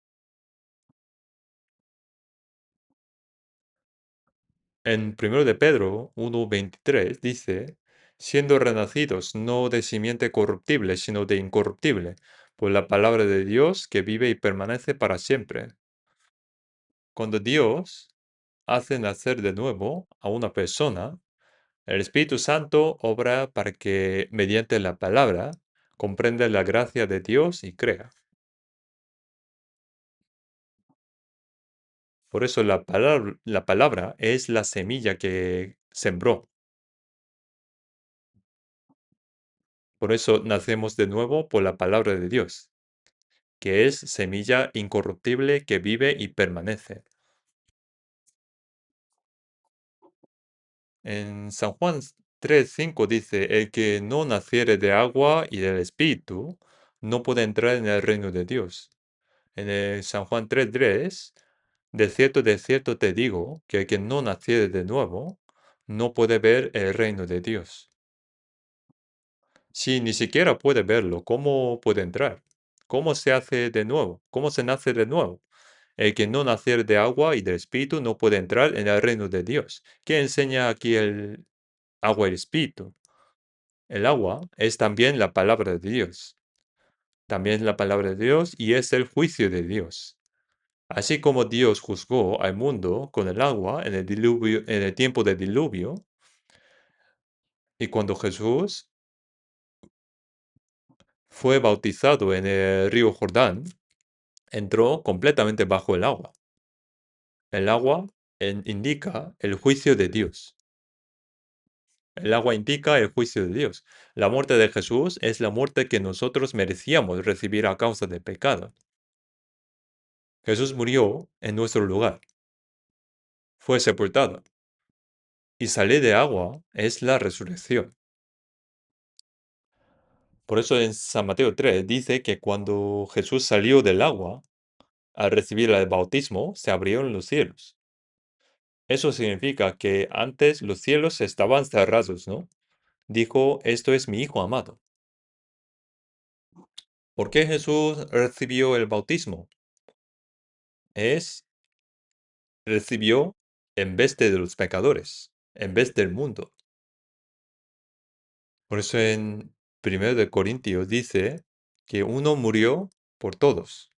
En 1 de Pedro 1:23 dice, siendo renacidos no de simiente corruptible, sino de incorruptible, por la palabra de Dios que vive y permanece para siempre. Cuando Dios hace nacer de nuevo a una persona, el Espíritu Santo obra para que, mediante la palabra, comprenda la gracia de Dios y crea. Por eso la palabra es la semilla que sembró. Por eso nacemos de nuevo por la palabra de Dios, que es semilla incorruptible que vive y permanece. En San Juan 3:5 dice, el que no naciere de agua y del Espíritu no puede entrar en el reino de Dios. En el San Juan 3:3, de cierto te digo, que el que no naciere de nuevo, no puede ver el reino de Dios. Si ni siquiera puede verlo, ¿cómo puede entrar? ¿Cómo se hace de nuevo? ¿Cómo se nace de nuevo? El que no naciere de agua y del Espíritu no puede entrar en el reino de Dios. ¿Qué enseña aquí el agua y el Espíritu? El agua es también la palabra de Dios. También es la palabra de Dios y es el juicio de Dios. Así como Dios juzgó al mundo con el agua en el diluvio, en el tiempo del diluvio, y cuando Jesús fue bautizado en el río Jordán, entró completamente bajo el agua. El agua indica el juicio de Dios. El agua indica el juicio de Dios. La muerte de Jesús es la muerte que nosotros merecíamos recibir a causa del pecado. Jesús murió en nuestro lugar. Fue sepultado. Y salir de agua es la resurrección. Por eso en San Mateo 3 dice que cuando Jesús salió del agua, al recibir el bautismo, se abrieron los cielos. Eso significa que antes los cielos estaban cerrados, ¿no? Dijo, esto es mi Hijo amado. ¿Por qué Jesús recibió el bautismo? Recibió en vez de los pecadores, en vez del mundo. Por eso en 1 de Corintios dice que uno murió por todos,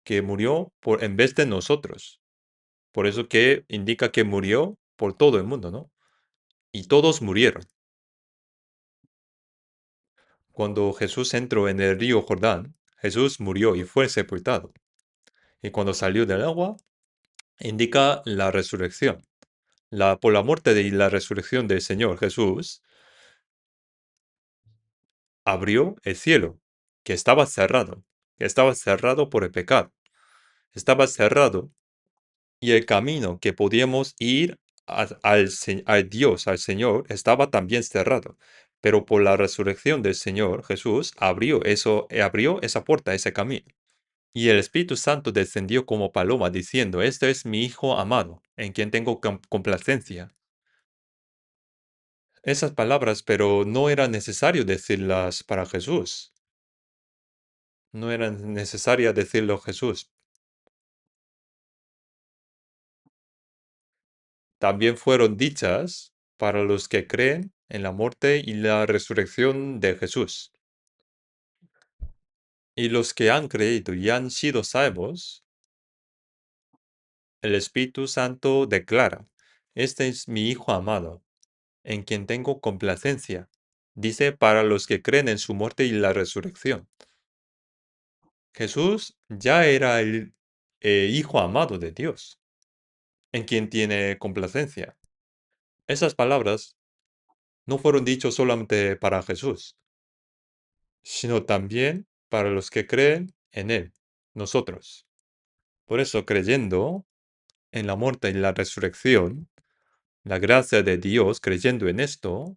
que murió en vez de nosotros. Por eso que indica que murió por todo el mundo, ¿no? Y todos murieron. Cuando Jesús entró en el río Jordán, Jesús murió y fue sepultado. Y cuando salió del agua, indica la resurrección. Por la muerte y la resurrección del Señor Jesús, abrió el cielo, que estaba cerrado por el pecado. Estaba cerrado y el camino que podíamos ir al Dios, al Señor, estaba también cerrado. Pero por la resurrección del Señor Jesús abrió esa puerta, ese camino. Y el Espíritu Santo descendió como paloma, diciendo, este es mi Hijo amado, en quien tengo complacencia. Esas palabras, pero no era necesario decirlas para Jesús. No era necesaria decirlo a Jesús. También fueron dichas para los que creen en la muerte y la resurrección de Jesús. Y los que han creído y han sido salvos, el Espíritu Santo declara, este es mi Hijo amado, en quien tengo complacencia. Dice para los que creen en su muerte y la resurrección. Jesús ya era el Hijo amado de Dios, en quien tiene complacencia. Esas palabras no fueron dichas solamente para Jesús, sino también para los que creen en Él, nosotros. Por eso, creyendo en la muerte y la resurrección, la gracia de Dios, creyendo en esto,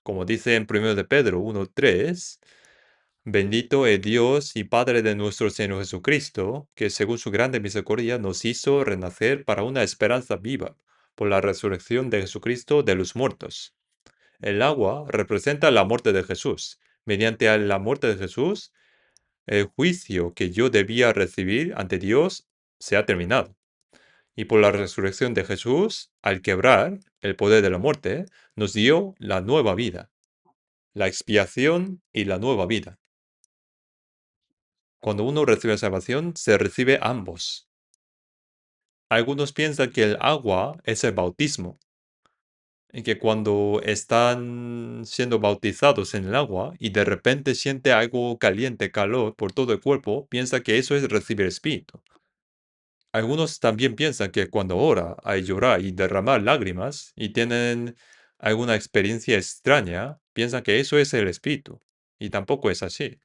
como dice en 1 de Pedro 1:3, bendito es Dios y Padre de nuestro Señor Jesucristo, que según su grande misericordia nos hizo renacer para una esperanza viva por la resurrección de Jesucristo de los muertos. El agua representa la muerte de Jesús. Mediante la muerte de Jesús, el juicio que yo debía recibir ante Dios se ha terminado. Y por la resurrección de Jesús, al quebrar el poder de la muerte, nos dio la nueva vida, la expiación y la nueva vida. Cuando uno recibe salvación, se recibe ambos. Algunos piensan que el agua es el bautismo, y que cuando están siendo bautizados en el agua y de repente siente algo caliente, calor por todo el cuerpo, piensa que eso es recibir espíritu. Algunos también piensan que cuando ora hay llorar y derramar lágrimas y tienen alguna experiencia extraña, piensan que eso es el espíritu. Y tampoco es así.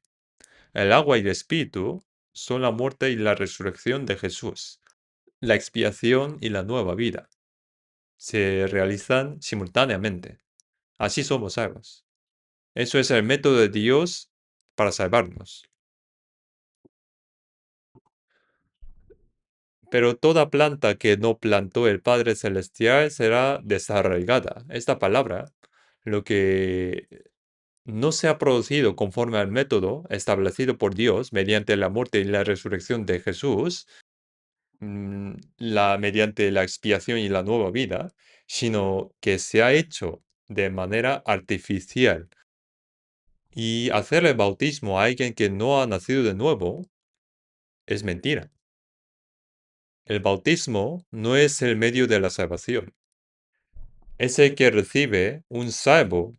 El agua y el espíritu son la muerte y la resurrección de Jesús, la expiación y la nueva vida. Se realizan simultáneamente. Así somos salvos. Eso es el método de Dios para salvarnos. Pero toda planta que no plantó el Padre Celestial será desarraigada. Esta palabra, lo que no se ha producido conforme al método establecido por Dios mediante la muerte y la resurrección de Jesús, mediante la expiación y la nueva vida, sino que se ha hecho de manera artificial. Y hacer el bautismo a alguien que no ha nacido de nuevo es mentira. El bautismo no es el medio de la salvación. Es el que recibe un salvo,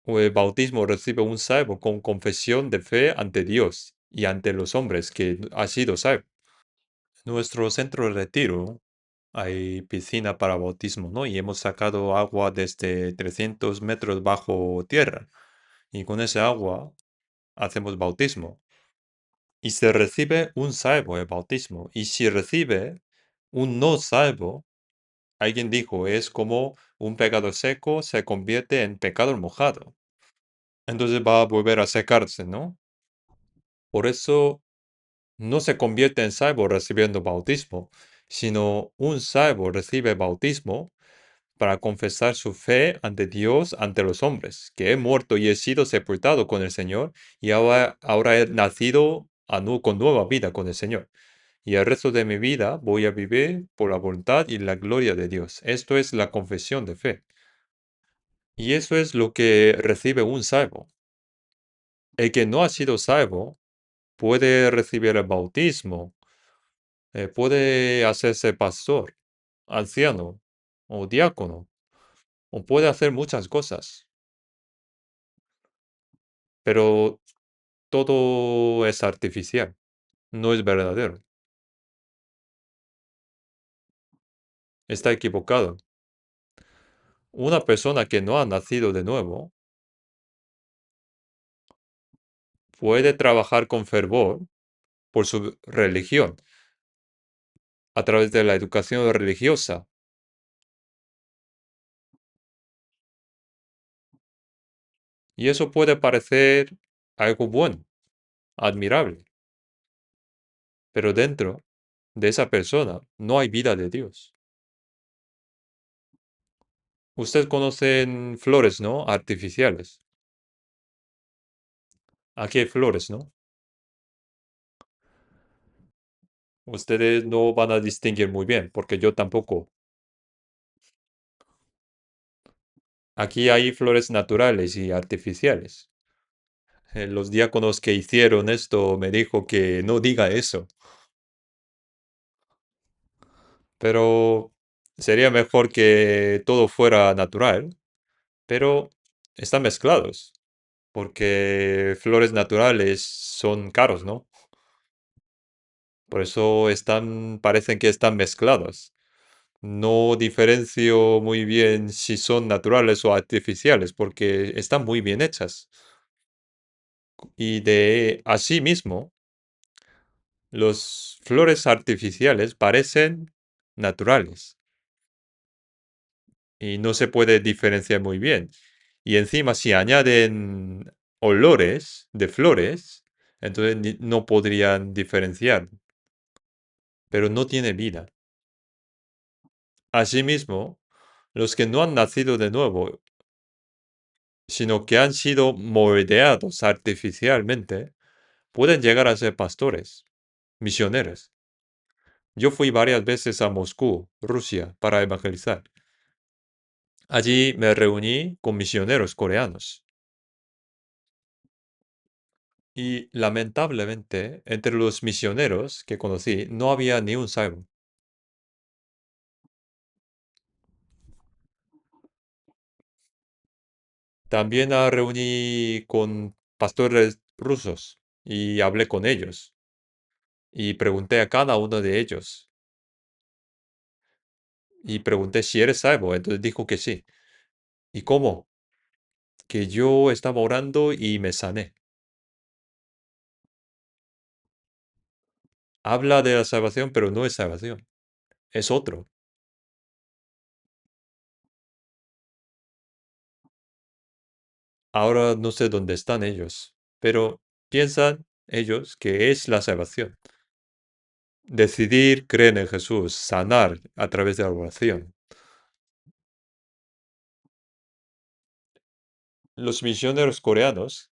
o el bautismo recibe un salvo con confesión de fe ante Dios y ante los hombres que ha sido salvo. En nuestro centro de retiro hay piscina para bautismo, ¿no? Y hemos sacado agua desde 300 metros bajo tierra. Y con ese agua hacemos bautismo. Y se recibe un salvo el bautismo. Y si recibe un no salvo, alguien dijo, es como un pecado seco se convierte en pecado mojado. Entonces va a volver a secarse, ¿no? Por eso no se convierte en salvo recibiendo bautismo, sino un salvo recibe bautismo para confesar su fe ante Dios, ante los hombres, que he muerto y he sido sepultado con el Señor, y ahora he nacido con nueva vida con el Señor. Y el resto de mi vida voy a vivir por la voluntad y la gloria de Dios. Esto es la confesión de fe. Y eso es lo que recibe un salvo. El que no ha sido salvo puede recibir el bautismo, puede hacerse pastor, anciano o diácono, o puede hacer muchas cosas, pero todo es artificial, no es verdadero. Está equivocado. Una persona que no ha nacido de nuevo puede trabajar con fervor por su religión a través de la educación religiosa. Y eso puede parecer algo bueno, admirable, pero dentro de esa persona no hay vida de Dios. Usted conocen flores, ¿no? Artificiales. Aquí hay flores, ¿no? Ustedes no van a distinguir muy bien, porque yo tampoco. Aquí hay flores naturales y artificiales. Los diáconos que hicieron esto me dijo que no diga eso, pero sería mejor que todo fuera natural, pero están mezclados, porque flores naturales son caros, ¿no? Por eso parecen que están mezclados. No diferencio muy bien si son naturales o artificiales, porque están muy bien hechas. Y de asimismo, los flores artificiales parecen naturales y no se puede diferenciar muy bien. Y encima, si añaden olores de flores, entonces no podrían diferenciar, pero no tiene vida. Asimismo, los que no han nacido de nuevo, sino que han sido moldeados artificialmente, pueden llegar a ser pastores, misioneros. Yo fui varias veces a Moscú, Rusia, para evangelizar. Allí me reuní con misioneros coreanos y lamentablemente entre los misioneros que conocí no había ni un salvo. También reuní con pastores rusos y hablé con ellos y pregunté a cada uno de ellos y pregunté si eres salvo. Entonces dijo que sí. ¿Y cómo? Que yo estaba orando y me sané. Habla de la salvación, pero no es salvación. Es otro. Ahora no sé dónde están ellos, pero piensan ellos que es la salvación. decidir creer en Jesús, sanar a través de la oración. Los misioneros coreanos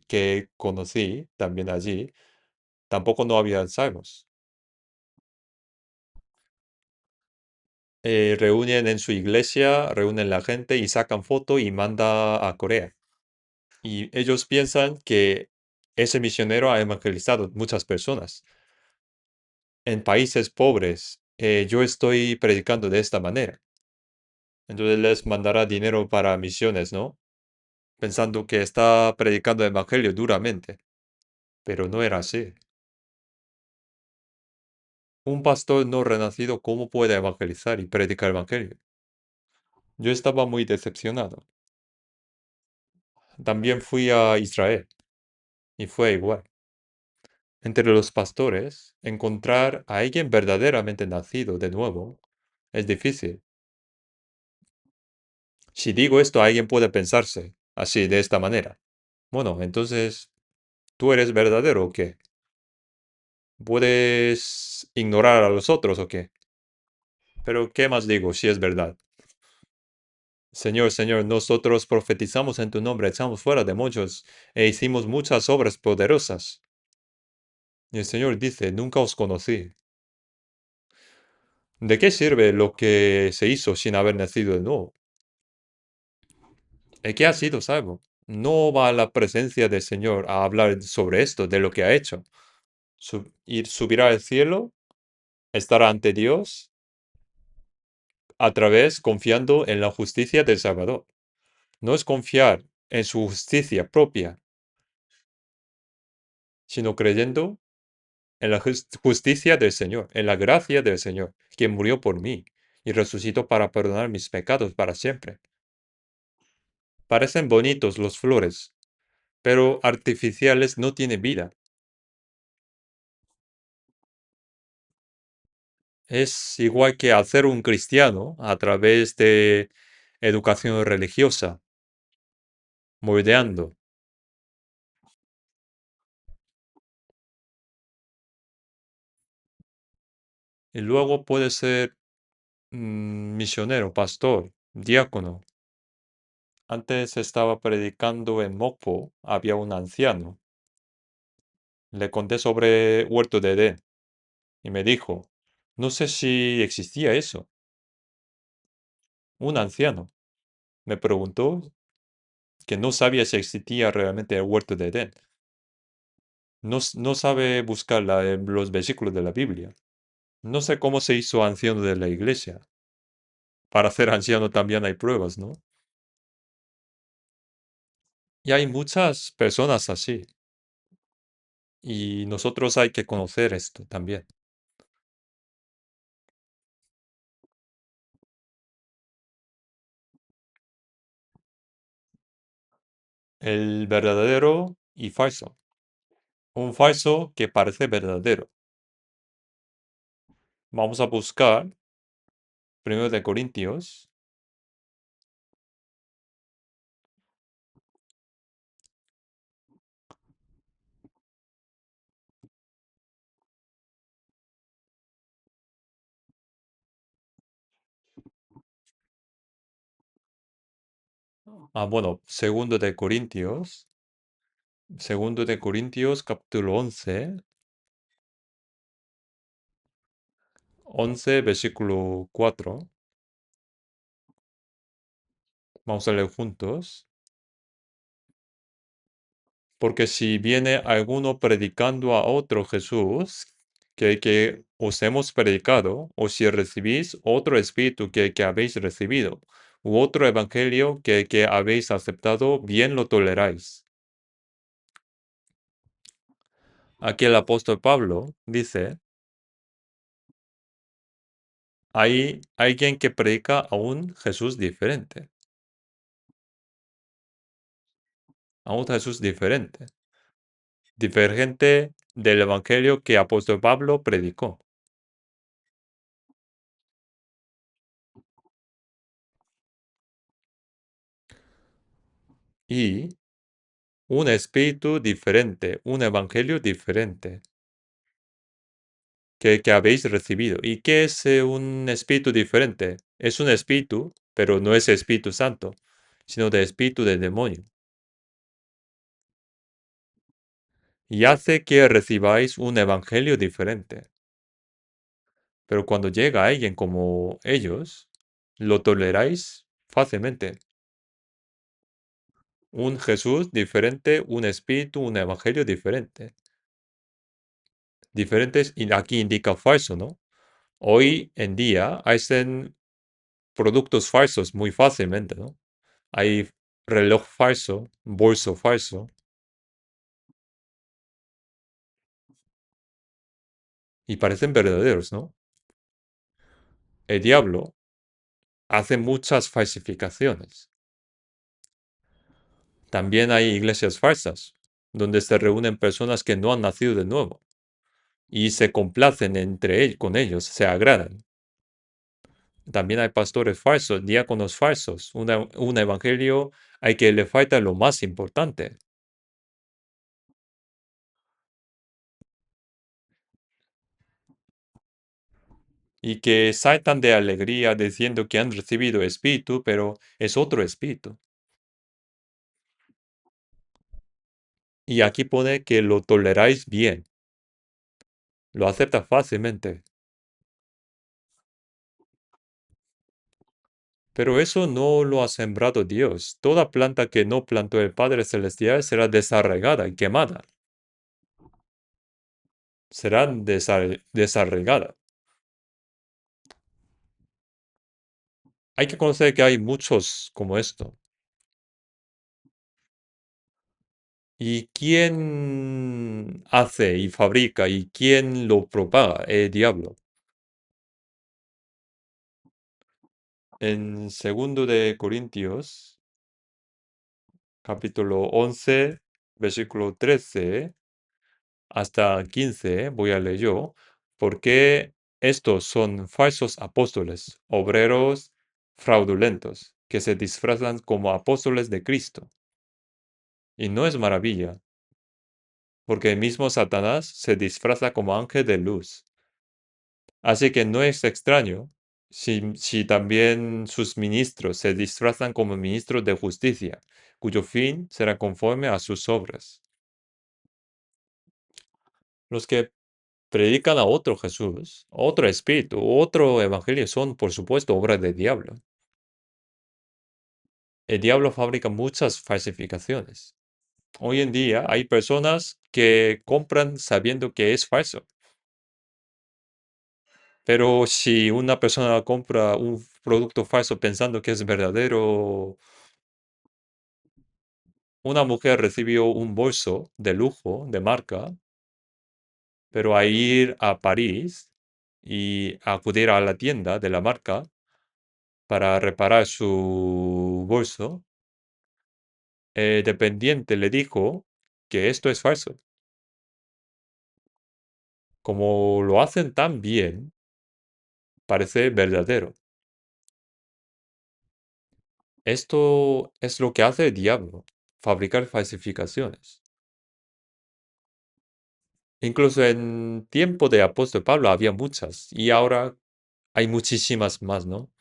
que conocí también allí, tampoco no habían salmos. Reúnen en su iglesia, reúnen la gente y sacan foto y manda a Corea. Y ellos piensan que ese misionero ha evangelizado muchas personas. En países pobres, yo estoy predicando de esta manera. Entonces les mandará dinero para misiones, ¿no? Pensando que está predicando el evangelio duramente. Pero no era así. Un pastor no renacido, ¿cómo puede evangelizar y predicar el evangelio? Yo estaba muy decepcionado. También fui a Israel y fue igual. Entre los pastores, encontrar a alguien verdaderamente nacido de nuevo es difícil. Si digo esto, alguien puede pensarse así, de esta manera. Bueno, entonces, ¿tú eres verdadero o qué? ¿Puedes ignorar a los otros o qué? Pero ¿qué más digo si es verdad? Señor, Señor, nosotros profetizamos en tu nombre, echamos fuera demonios e hicimos muchas obras poderosas. Y el Señor dice, nunca os conocí. ¿De qué sirve lo que se hizo sin haber nacido de nuevo? El que ha sido salvo no va a la presencia del Señor a hablar sobre esto, de lo que ha hecho. Subirá al cielo, estará ante Dios a través confiando en la justicia del Salvador. No es confiar en su justicia propia, sino creyendo en la justicia del Señor, en la gracia del Señor, quien murió por mí y resucitó para perdonar mis pecados para siempre. Parecen bonitos los flores, pero artificiales no tienen vida. Es igual que hacer un cristiano a través de educación religiosa, moldeando. Y luego puede ser misionero, pastor, diácono. Antes estaba predicando en Mokpo, había un anciano. Le conté sobre Huerto de Edén y me dijo, no sé si existía eso. Un anciano me preguntó que no sabía si existía realmente el Huerto de Edén. No, no sabe buscar los versículos de la Biblia. No sé cómo se hizo anciano de la iglesia. Para ser anciano también hay pruebas, ¿no? Y hay muchas personas así. Y nosotros hay que conocer esto también. El verdadero y falso. Un falso que parece verdadero. Vamos a buscar primero de Corintios. Bueno, segundo de Corintios, capítulo 11 versículo 4. Vamos a leer juntos. Porque si viene alguno predicando a otro Jesús, que os hemos predicado, o si recibís otro espíritu que el que habéis recibido, u otro evangelio que el que habéis aceptado, bien lo toleráis. Aquí el apóstol Pablo dice, hay alguien que predica a un Jesús diferente, a un Jesús diferente, divergente del evangelio que apóstol Pablo predicó. Y un espíritu diferente, un evangelio diferente. que habéis recibido. ¿Y qué es un espíritu diferente? Es un espíritu, pero no es Espíritu Santo, sino de espíritu de demonio. Y hace que recibáis un evangelio diferente. Pero cuando llega alguien como ellos, lo toleráis fácilmente. Un Jesús diferente, un espíritu, un evangelio diferente. Diferentes, y aquí indica falso, ¿no? Hoy en día hacen productos falsos muy fácilmente, ¿no? Hay reloj falso, bolso falso, y parecen verdaderos, ¿no? El diablo hace muchas falsificaciones. También hay iglesias falsas, donde se reúnen personas que no han nacido de nuevo y se complacen entre ellos, con ellos, se agradan. También hay pastores falsos, diáconos falsos, un evangelio al que le falta lo más importante. Y que saltan de alegría diciendo que han recibido espíritu, pero es otro espíritu. Y aquí pone que lo toleráis bien, lo acepta fácilmente. Pero eso no lo ha sembrado Dios. Toda planta que no plantó el Padre Celestial será desarraigada y quemada. Será desarraigada. Hay que conocer que hay muchos como esto. ¿Y quién hace y fabrica y quién lo propaga? El diablo. En segundo de Corintios, capítulo 11, versículo 13 hasta 15, voy a leer yo, porque estos son falsos apóstoles, obreros fraudulentos, que se disfrazan como apóstoles de Cristo. Y no es maravilla, porque el mismo Satanás se disfraza como ángel de luz. Así que no es extraño si también sus ministros se disfrazan como ministros de justicia, cuyo fin será conforme a sus obras. Los que predican a otro Jesús, otro espíritu, otro evangelio son, por supuesto, obras del diablo. El diablo fabrica muchas falsificaciones. Hoy en día hay personas que compran sabiendo que es falso. Pero si una persona compra un producto falso pensando que es verdadero, una mujer recibió un bolso de lujo, de marca, pero a ir a París y acudir a la tienda de la marca para reparar su bolso, el dependiente le dijo que esto es falso. Como lo hacen tan bien, parece verdadero. Esto es lo que hace el diablo, fabricar falsificaciones. Incluso en tiempo de apóstol Pablo había muchas y ahora hay muchísimas más, ¿no?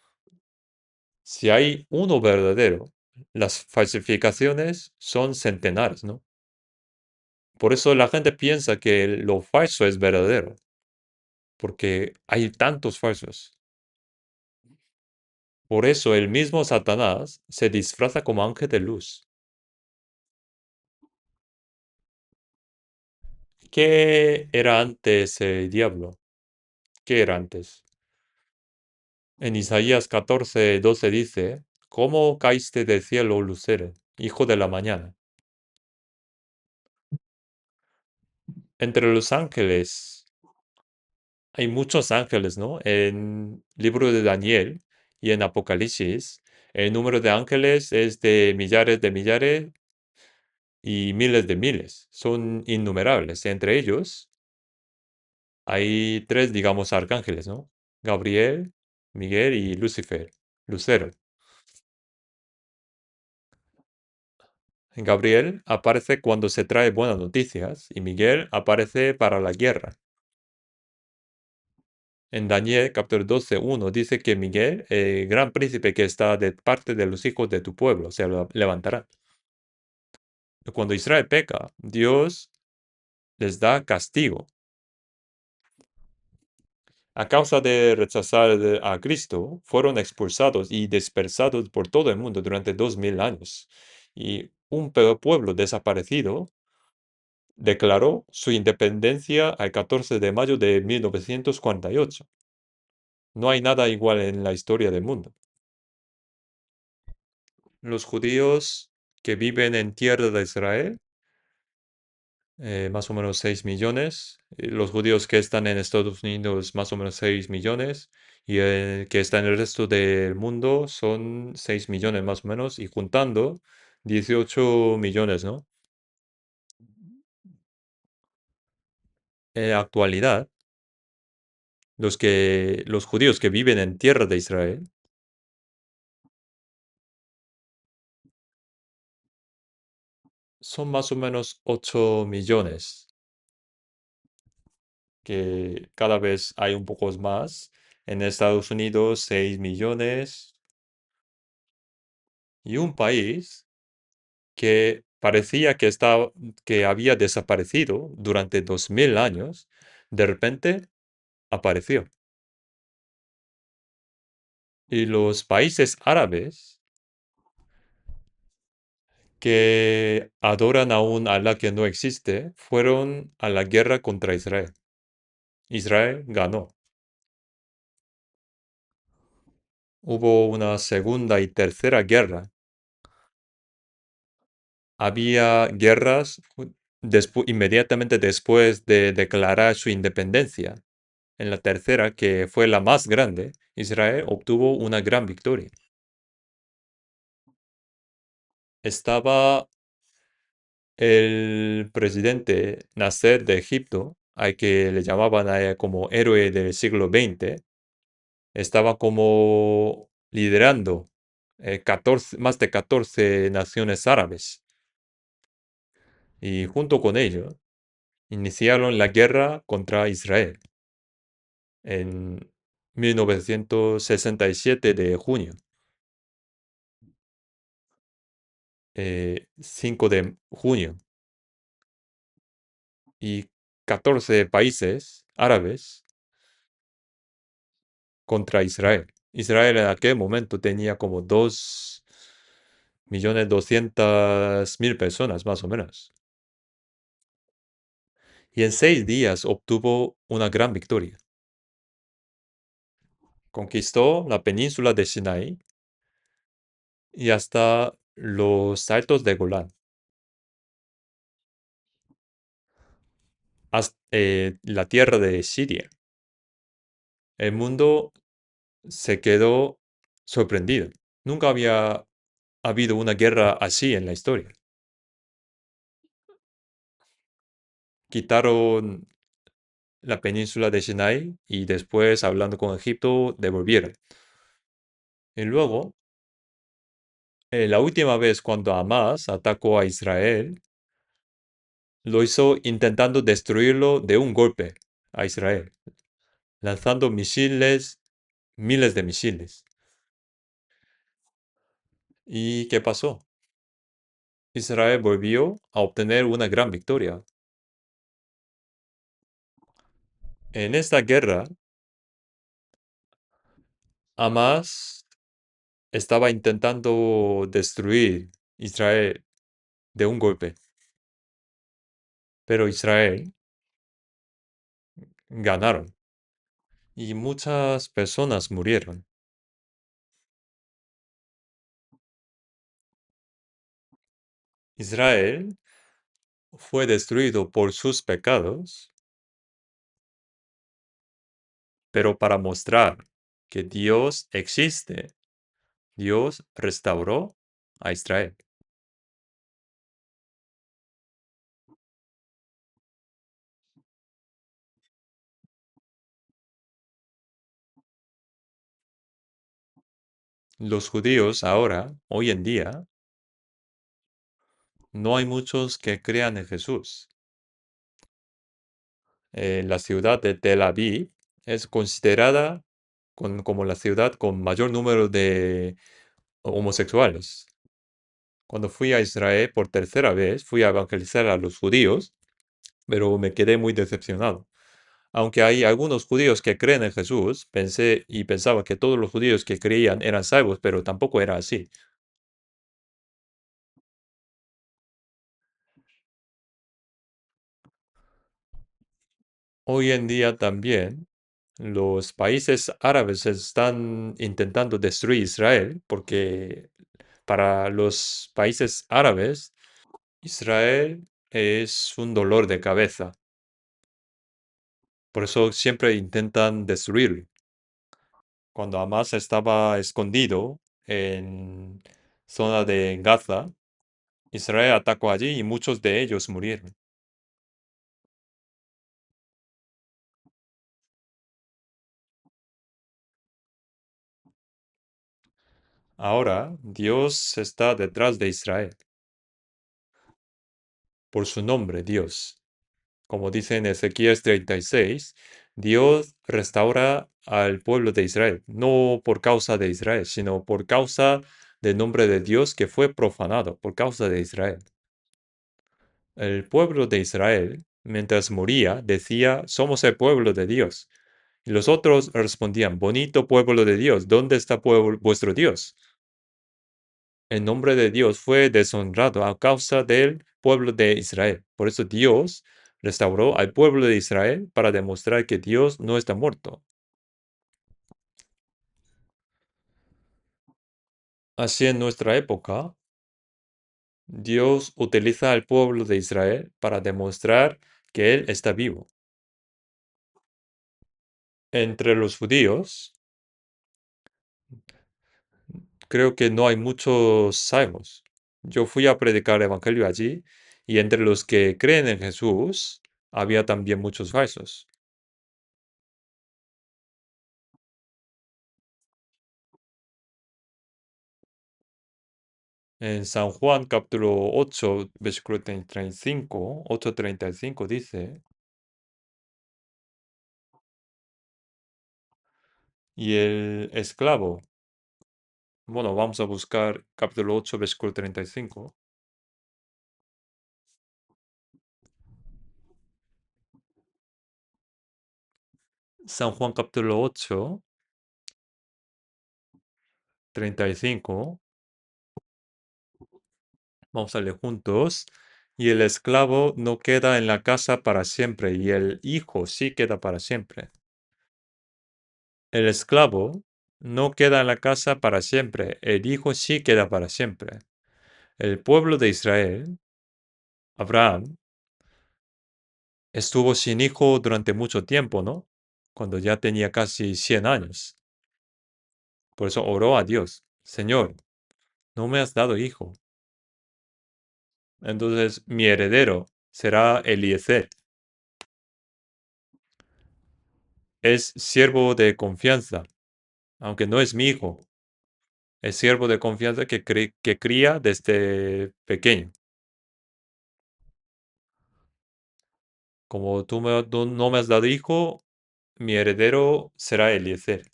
Si hay uno verdadero, las falsificaciones son centenares, ¿no? Por eso la gente piensa que lo falso es verdadero, porque hay tantos falsos. Por eso el mismo Satanás se disfraza como ángel de luz. ¿Qué era antes el diablo? ¿Qué era antes? En Isaías 14:12 dice, ¿cómo caíste del cielo, Lucero, hijo de la mañana? Entre los ángeles hay muchos ángeles, ¿no? En libro de Daniel y en Apocalipsis, el número de ángeles es de millares y miles de miles. Son innumerables. Entre ellos hay tres, digamos, arcángeles, ¿no? Gabriel, Miguel y Lucifer, Lucero. Gabriel aparece cuando se trae buenas noticias y Miguel aparece para la guerra. En Daniel capítulo 12:1 dice que Miguel, el gran príncipe que está de parte de los hijos de tu pueblo, se levantará. Cuando Israel peca, Dios les da castigo. A causa de rechazar a Cristo, fueron expulsados y dispersados por todo el mundo durante 2000 años. Y un pueblo desaparecido declaró su independencia el 14 de mayo de 1948. No hay nada igual en la historia del mundo. Los judíos que viven en tierra de Israel, más o menos 6 millones. Los judíos que están en Estados Unidos, más o menos 6 millones. Y el que está en el resto del mundo son 6 millones más o menos. Y juntando, 18 millones, ¿no? En la actualidad, los judíos que viven en tierra de Israel son más o menos 8 millones, que cada vez hay un poco más. En Estados Unidos, 6 millones. Y un país que parecía que había desaparecido durante 2000 años, de repente apareció. Y los países árabes que adoran a un Alá que no existe, fueron a la guerra contra Israel. Israel ganó. Hubo una segunda y tercera guerra. Había guerras inmediatamente después de declarar su independencia. En la tercera, que fue la más grande, Israel obtuvo una gran victoria. Estaba el presidente Nasser de Egipto, al que le llamaban como héroe del siglo XX. Estaba como liderando 14 más de 14 naciones árabes. Y junto con ello, iniciaron la guerra contra Israel en 1967 de junio. 5 de junio. Y 14 países árabes contra Israel. Israel en aquel momento tenía como 2.200.000 personas, más o menos. Y en 6 días obtuvo una gran victoria. Conquistó la península de Sinai y hasta los altos de Golán. Hasta, la tierra de Siria. El mundo se quedó sorprendido. Nunca había habido una guerra así en la historia. Quitaron la península de Sinai y después, hablando con Egipto, devolvieron. Y luego, la última vez cuando Hamas atacó a Israel, lo hizo intentando destruirlo de un golpe a Israel, lanzando misiles, miles de misiles. ¿Y qué pasó? Israel volvió a obtener una gran victoria. En esta guerra, Hamas estaba intentando destruir Israel de un golpe, pero Israel ganaron y muchas personas murieron. Israel fue destruido por sus pecados, pero para mostrar que Dios existe, Dios restauró a Israel. Los judíos ahora, hoy en día, no hay muchos que crean en Jesús. En la ciudad de Tel Aviv Es considerada como la ciudad con mayor número de homosexuales. Cuando fui a Israel por tercera vez, fui a evangelizar a los judíos, pero me quedé muy decepcionado. Aunque hay algunos judíos que creen en Jesús, pensé y pensaba que todos los judíos que creían eran salvos, pero tampoco era así. Hoy en día también los países árabes están intentando destruir Israel porque para los países árabes Israel es un dolor de cabeza. Por eso siempre intentan destruirlo. Cuando Hamas estaba escondido en zona de Gaza, Israel atacó allí y muchos de ellos murieron. Ahora Dios está detrás de Israel por su nombre, Dios. Como dice en Ezequiel 36, Dios restaura al pueblo de Israel, no por causa de Israel, sino por causa del nombre de Dios que fue profanado, por causa de Israel. El pueblo de Israel, mientras moría, decía, somos el pueblo de Dios. Y los otros respondían, bonito pueblo de Dios, ¿dónde está vuestro Dios? El nombre de Dios fue deshonrado a causa del pueblo de Israel. Por eso Dios restauró al pueblo de Israel para demostrar que Dios no está muerto. Así en nuestra época, Dios utiliza al pueblo de Israel para demostrar que Él está vivo. Entre los judíos, creo que no hay muchos salvos. Yo fui a predicar el evangelio allí y entre los que creen en Jesús había también muchos falsos. En San Juan capítulo 8, versículo 35, 8:35 dice, y el esclavo, bueno, vamos a buscar capítulo 8, versículo 35. San Juan capítulo 8, 35. Vamos a leer juntos. Y el esclavo no queda en la casa para siempre, y el hijo sí queda para siempre. El esclavo no queda en la casa para siempre, el hijo sí queda para siempre. El pueblo de Israel, Abraham, estuvo sin hijo durante mucho tiempo, ¿no? Cuando ya tenía casi 100 años. Por eso oró a Dios, Señor, no me has dado hijo. Entonces mi heredero será Eliezer. Es siervo de confianza, aunque no es mi hijo. Es siervo de confianza que cría desde pequeño. Como tú no me has dado hijo, mi heredero será Eliezer.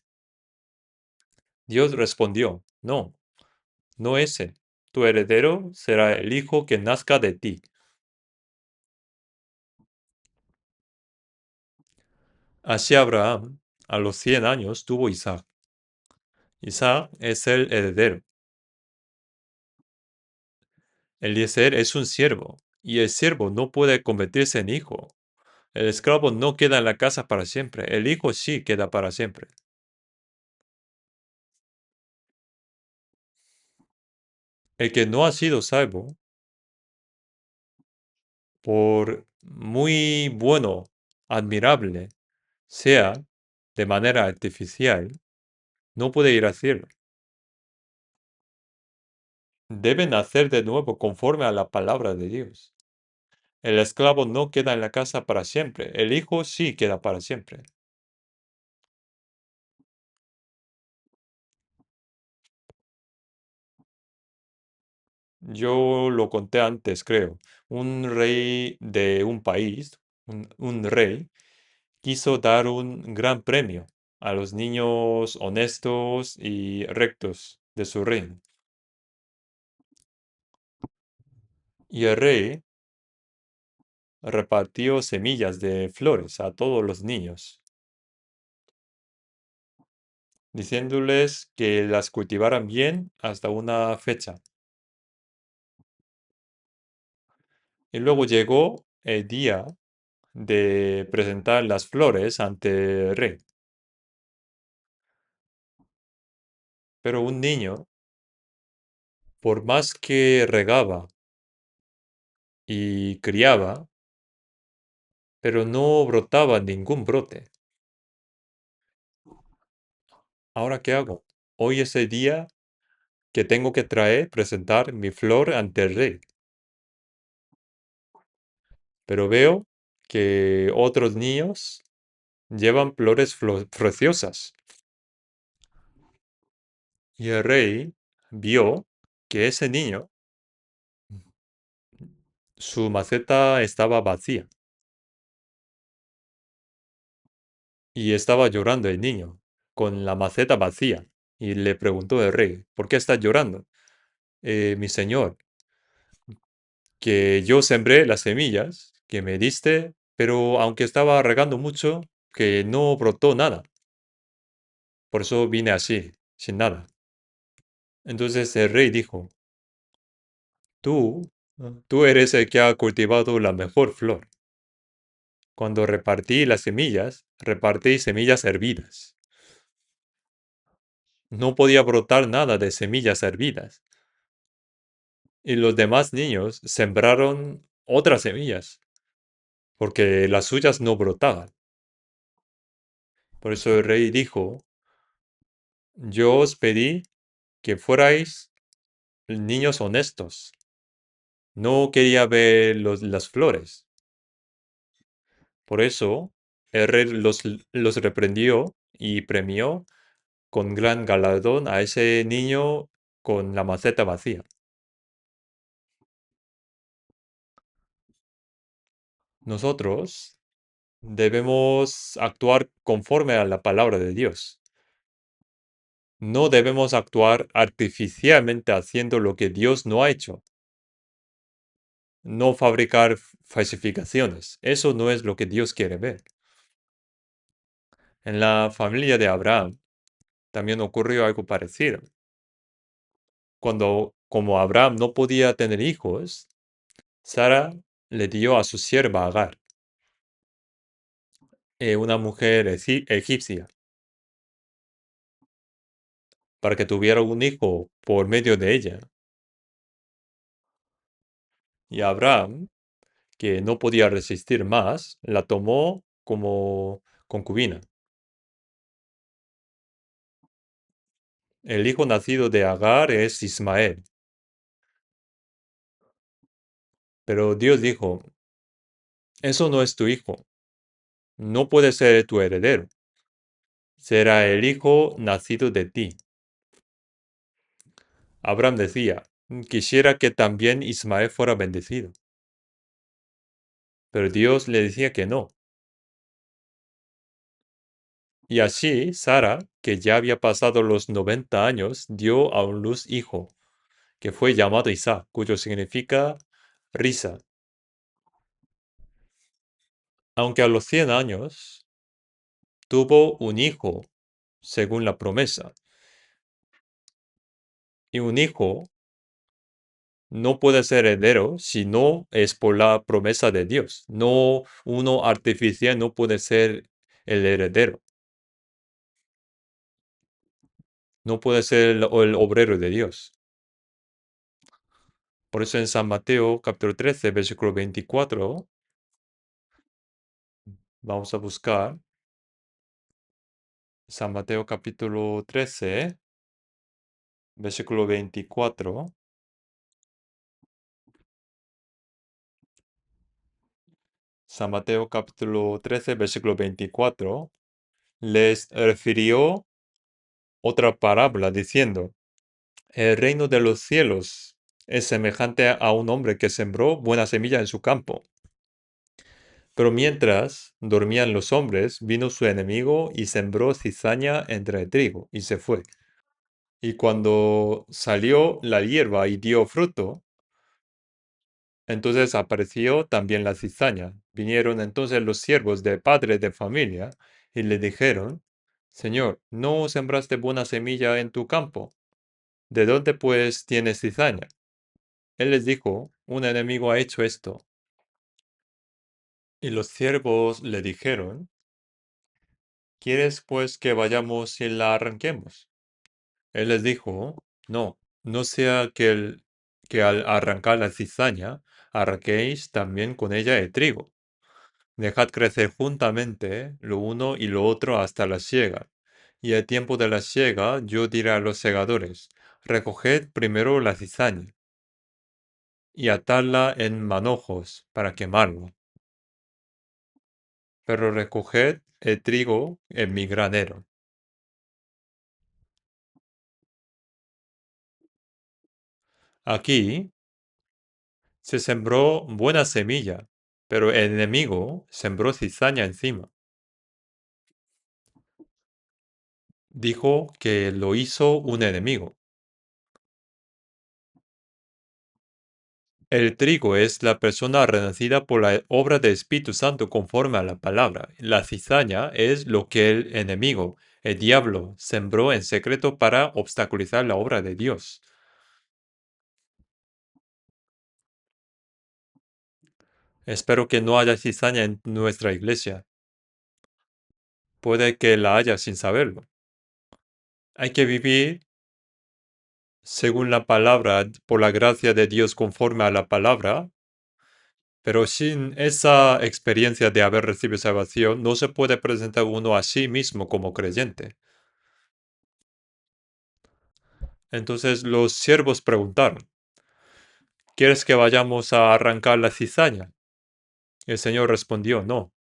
Dios respondió, no, no ese. Tu heredero será el hijo que nazca de ti. Así Abraham, a los 100 años, tuvo Isaac. Isaac es el heredero. Eliezer es un siervo, y el siervo no puede convertirse en hijo. El esclavo no queda en la casa para siempre, el hijo sí queda para siempre. El que no ha sido salvo, por muy bueno, admirable, sea de manera artificial, no puede ir al cielo. Debe nacer de nuevo conforme a la palabra de Dios. El esclavo no queda en la casa para siempre, el hijo sí queda para siempre. Yo lo conté antes, creo. Un rey de un país, un rey, quiso dar un gran premio a los niños honestos y rectos de su reino. Y el rey repartió semillas de flores a todos los niños, diciéndoles que las cultivaran bien hasta una fecha. Y luego llegó el día de presentar las flores ante el rey. Pero un niño, por más que regaba y criaba, pero no brotaba ningún brote. ¿Ahora qué hago? Hoy es el día que tengo que presentar mi flor ante el rey. Pero veo que otros niños llevan flores preciosas. Y el rey vio que ese niño, su maceta estaba vacía. Y estaba llorando el niño, con la maceta vacía. Y le preguntó el rey, ¿por qué estás llorando? Mi señor, que yo sembré las semillas que me diste, pero aunque estaba regando mucho, que no brotó nada. Por eso vine así, sin nada. Entonces el rey dijo, tú, tú eres el que ha cultivado la mejor flor. Cuando repartí las semillas, repartí semillas hervidas. No podía brotar nada de semillas hervidas. Y los demás niños sembraron otras semillas, porque las suyas no brotaban. Por eso el rey dijo, yo os pedí que fuerais niños honestos. No quería ver las flores. Por eso el rey los reprendió y premió con gran galardón a ese niño con la maceta vacía. Nosotros debemos actuar conforme a la palabra de Dios. No debemos actuar artificialmente haciendo lo que Dios no ha hecho. No fabricar falsificaciones. Eso no es lo que Dios quiere ver. En la familia de Abraham también ocurrió algo parecido. Como Abraham no podía tener hijos, Sara le dio a su sierva Agar, una mujer egipcia, para que tuviera un hijo por medio de ella. Y Abraham, que no podía resistir más, la tomó como concubina. El hijo nacido de Agar es Ismael. Pero Dios dijo, eso no es tu hijo, no puede ser tu heredero, será el hijo nacido de ti. Abraham decía, quisiera que también Ismael fuera bendecido. Pero Dios le decía que no. Y así Sara, que ya había pasado los 90 años, dio a un luz hijo, que fue llamado Isaac, cuyo significa risa. Aunque a los 100 años tuvo un hijo, según la promesa. Y un hijo no puede ser heredero si no es por la promesa de Dios. No, uno artificial no puede ser el heredero. No puede ser el obrero de Dios. Por eso en San Mateo capítulo 13, versículo 24, vamos a buscar San Mateo capítulo 13, versículo 24. San Mateo capítulo 13, versículo 24, les refirió otra parábola diciendo, el reino de los cielos es semejante a un hombre que sembró buena semilla en su campo. Pero mientras dormían los hombres, vino su enemigo y sembró cizaña entre el trigo y se fue. Y cuando salió la hierba y dio fruto, entonces apareció también la cizaña. Vinieron entonces los siervos del padre de familia y le dijeron, Señor, ¿no sembraste buena semilla en tu campo? ¿De dónde pues tienes cizaña? Él les dijo, un enemigo ha hecho esto. Y los siervos le dijeron, ¿quieres pues que vayamos y la arranquemos? Él les dijo, no, no sea que al arrancar la cizaña, arranquéis también con ella el trigo. Dejad crecer juntamente lo uno y lo otro hasta la siega. Y al tiempo de la siega yo diré a los segadores, recoged primero la cizaña y atadla en manojos para quemarlo, pero recoged el trigo en mi granero. Aquí se sembró buena semilla, pero el enemigo sembró cizaña encima. Dijo que lo hizo un enemigo. El trigo es la persona renacida por la obra del Espíritu Santo conforme a la palabra. La cizaña es lo que el enemigo, el diablo, sembró en secreto para obstaculizar la obra de Dios. Espero que no haya cizaña en nuestra iglesia. Puede que la haya sin saberlo. Hay que vivir según la palabra, por la gracia de Dios conforme a la palabra, pero sin esa experiencia de haber recibido salvación, no se puede presentar uno a sí mismo como creyente. Entonces los siervos preguntaron, ¿quieres que vayamos a arrancar la cizaña? El Señor respondió, no.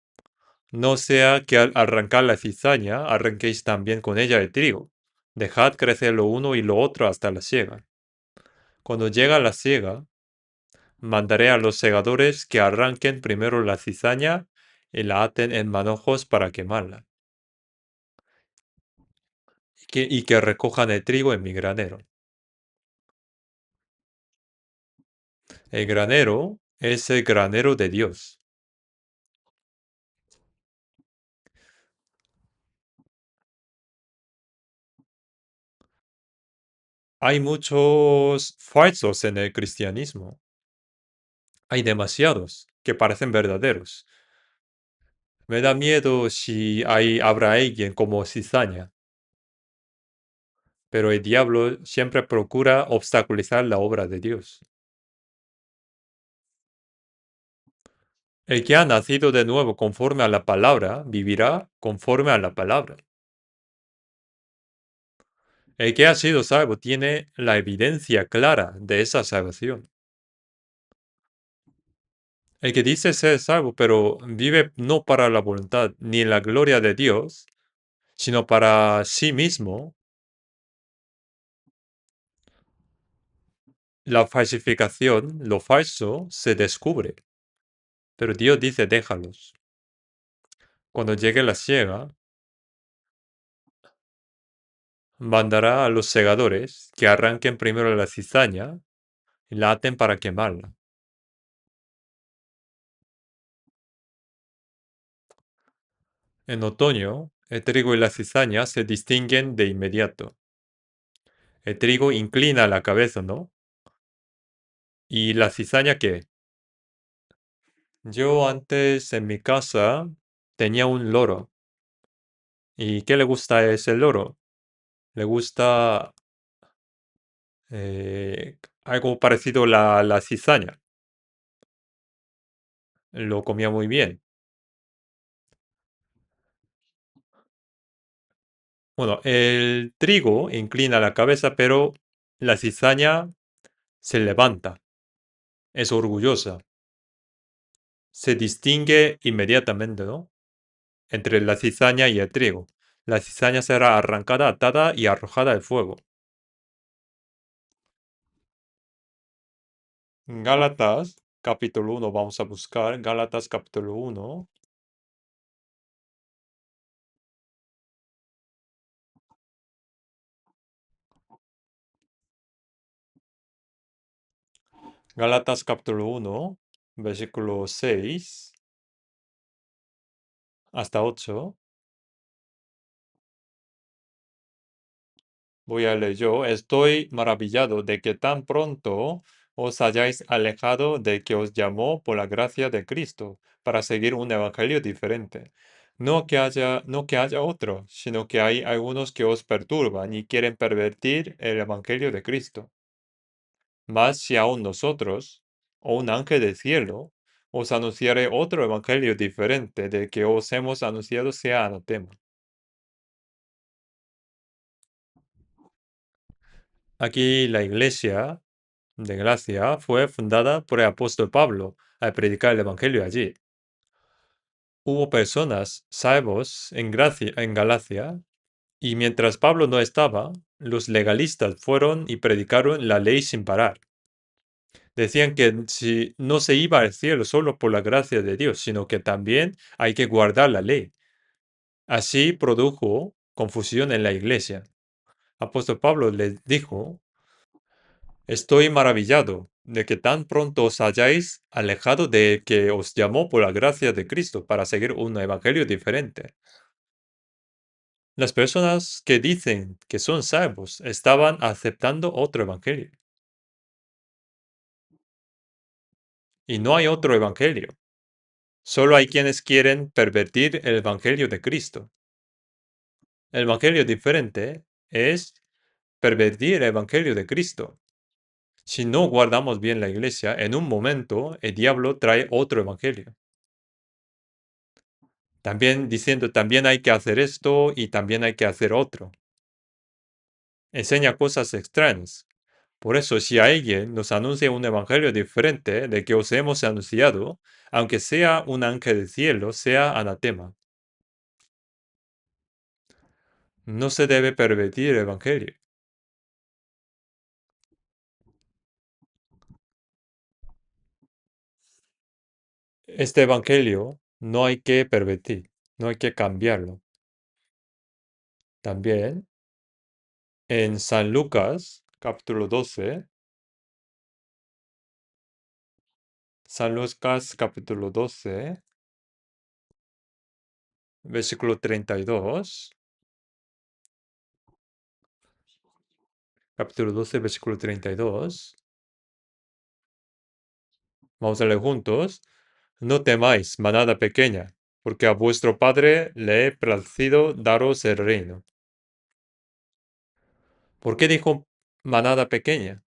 No sea que al arrancar la cizaña arranquéis también con ella el trigo. Dejad crecer lo uno y lo otro hasta la siega. Cuando llega la siega, mandaré a los segadores que arranquen primero la cizaña y la aten en manojos para quemarla, y que recojan el trigo en mi granero. El granero es el granero de Dios. Hay muchos falsos en el cristianismo. Hay demasiados que parecen verdaderos. Me da miedo si habrá alguien como cizaña, pero el diablo siempre procura obstaculizar la obra de Dios. El que ha nacido de nuevo conforme a la palabra, vivirá conforme a la palabra. El que ha sido salvo tiene la evidencia clara de esa salvación. El que dice ser salvo, pero vive no para la voluntad ni la gloria de Dios, sino para sí mismo, la falsificación, lo falso, se descubre. Pero Dios dice, déjalos. Cuando llegue la siega, mandará a los segadores que arranquen primero la cizaña y la aten para quemarla. En otoño, el trigo y la cizaña se distinguen de inmediato. El trigo inclina la cabeza, ¿no? ¿Y la cizaña qué? Yo antes en mi casa tenía un loro. ¿Y qué le gusta a ese loro? Le gusta algo parecido a la cizaña. Lo comía muy bien. Bueno, el trigo inclina la cabeza, pero la cizaña se levanta. Es orgullosa. Se distingue inmediatamente, ¿no? Entre la cizaña y el trigo. La cizaña será arrancada, atada y arrojada al fuego. Gálatas capítulo 1, vamos a buscar Gálatas capítulo 1. Gálatas capítulo 1, versículo 6 hasta 8. Voy a leer yo. Estoy maravillado de que tan pronto os hayáis alejado de que os llamó por la gracia de Cristo para seguir un evangelio diferente. No que haya otro, sino que hay algunos que os perturban y quieren pervertir el evangelio de Cristo. Mas si aún nosotros, o un ángel del cielo, os anunciare otro evangelio diferente del que os hemos anunciado, sea anatema. Aquí la iglesia de Gracia fue fundada por el apóstol Pablo al predicar el evangelio allí. Hubo personas salvos en Galacia, y mientras Pablo no estaba, los legalistas fueron y predicaron la ley sin parar. Decían que si no se iba al cielo solo por la gracia de Dios, sino que también hay que guardar la ley. Así produjo confusión en la iglesia. Apóstol Pablo les dijo: estoy maravillado de que tan pronto os hayáis alejado de que os llamó por la gracia de Cristo para seguir un evangelio diferente. Las personas que dicen que son salvos estaban aceptando otro evangelio. Y no hay otro evangelio. Solo hay quienes quieren pervertir el evangelio de Cristo. El evangelio diferente es pervertir el evangelio de Cristo. Si no guardamos bien la iglesia, en un momento el diablo trae otro evangelio. También diciendo, también hay que hacer esto y también hay que hacer otro. Enseña cosas extrañas. Por eso, si alguien nos anuncia un evangelio diferente del que os hemos anunciado, aunque sea un ángel del cielo, sea anatema. No se debe pervertir el evangelio. Este evangelio no hay que pervertir, no hay que cambiarlo. También en San Lucas, capítulo 12, San Lucas, capítulo 12, versículo 32. Capítulo 12, versículo 32. Vamos a leer juntos. No temáis, manada pequeña, porque a vuestro Padre le he placido daros el reino. ¿Por qué dijo manada pequeña?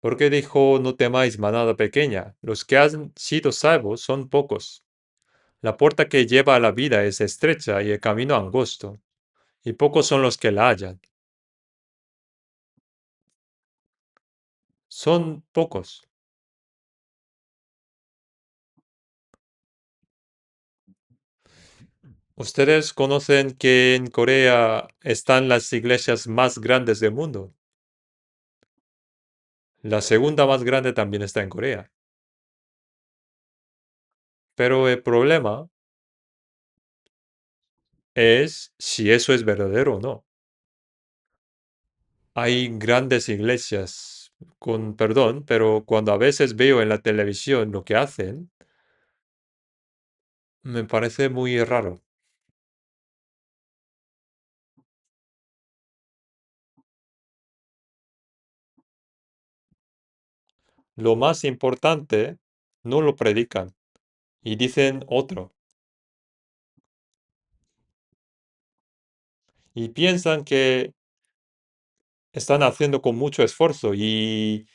¿Por qué dijo no temáis, manada pequeña? Los que han sido salvos son pocos. La puerta que lleva a la vida es estrecha y el camino angosto, y pocos son los que la hallan. Son pocos. ¿Ustedes conocen que en Corea están las iglesias más grandes del mundo? La segunda más grande también está en Corea. Pero el problema es si eso es verdadero o no. Hay grandes iglesias, con perdón, pero cuando a veces veo en la televisión lo que hacen, me parece muy raro. Lo más importante no lo predican y dicen otro. Y piensan que están haciendo con mucho esfuerzo y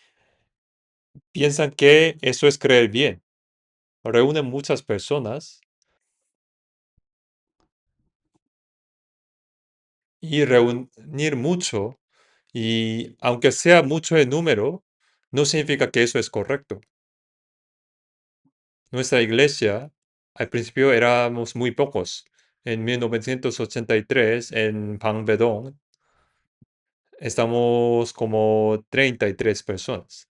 piensan que eso es creer bien. Reúnen muchas personas y reunir mucho, y aunque sea mucho en número, no significa que eso es correcto. Nuestra iglesia, al principio éramos muy pocos. En 1983, en Pangbedong, Estamos como 33 personas.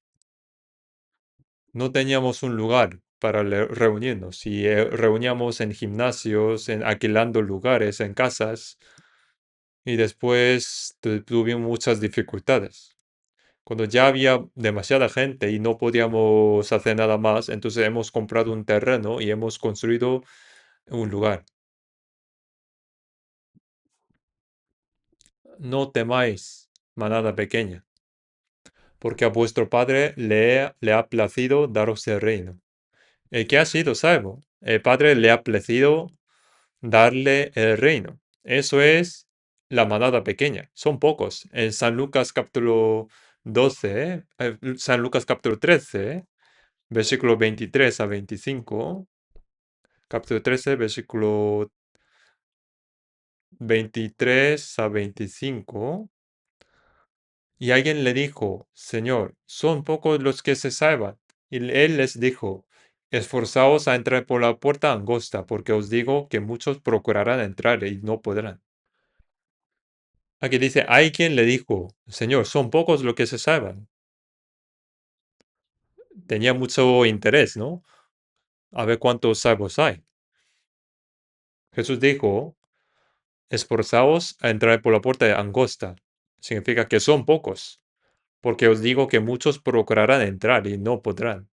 No teníamos un lugar para reunirnos y reuníamos en gimnasios, en alquilando lugares, en casas y después tuvimos muchas dificultades. Cuando ya había demasiada gente y no podíamos hacer nada más, entonces hemos comprado un terreno y hemos construido un lugar. No temáis, manada pequeña, porque a vuestro Padre le ha placido daros el reino. El que ha sido salvo, el Padre le ha placido darle el reino. Eso es la manada pequeña. Son pocos. En San Lucas capítulo 12, San Lucas capítulo 13, versículo 23 a 25, capítulo 13, versículo 23 a 25. Y alguien le dijo, Señor, son pocos los que se salvan. Y él les dijo, esforzaos a entrar por la puerta angosta, porque os digo que muchos procurarán entrar y no podrán. Aquí dice, hay quien le dijo, Señor, son pocos los que se salvan. Tenía mucho interés, ¿no? A ver cuántos salvos hay. Jesús dijo, esforzaos a entrar por la puerta angosta. Significa que son pocos, porque os digo que muchos procurarán entrar y no podrán.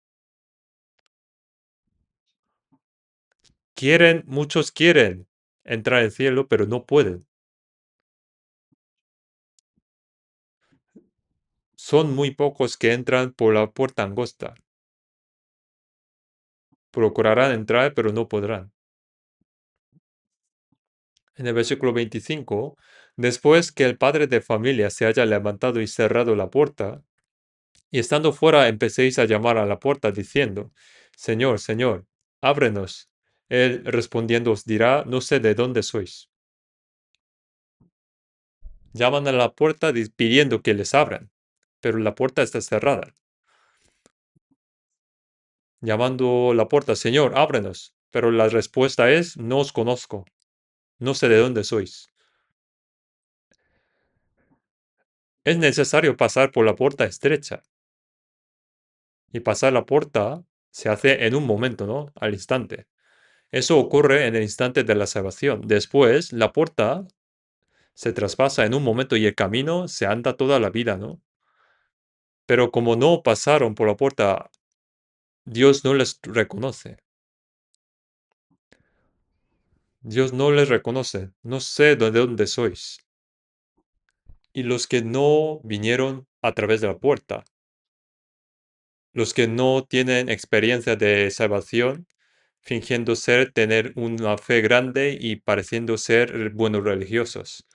Muchos quieren entrar al cielo, pero no pueden. Son muy pocos que entran por la puerta angosta. Procurarán entrar, pero no podrán. En el versículo 25, después que el padre de familia se haya levantado y cerrado la puerta, y estando fuera empecéis a llamar a la puerta diciendo, Señor, Señor, ábrenos. Él respondiendo os dirá, no sé de dónde sois. Llaman a la puerta pidiendo que les abran, pero la puerta está cerrada. Llamando a la puerta, Señor, ábrenos. Pero la respuesta es, no os conozco, no sé de dónde sois. Es necesario pasar por la puerta estrecha. Y pasar la puerta se hace en un momento, ¿no? Al instante. Eso ocurre en el instante de la salvación. Después, la puerta se traspasa en un momento y el camino se anda toda la vida, ¿no? Pero como no pasaron por la puerta, Dios no les reconoce. Dios no les reconoce. No sé de dónde sois. Y los que no vinieron a través de la puerta, los que no tienen experiencia de salvación, fingiendo tener una fe grande y pareciendo ser buenos religiosos.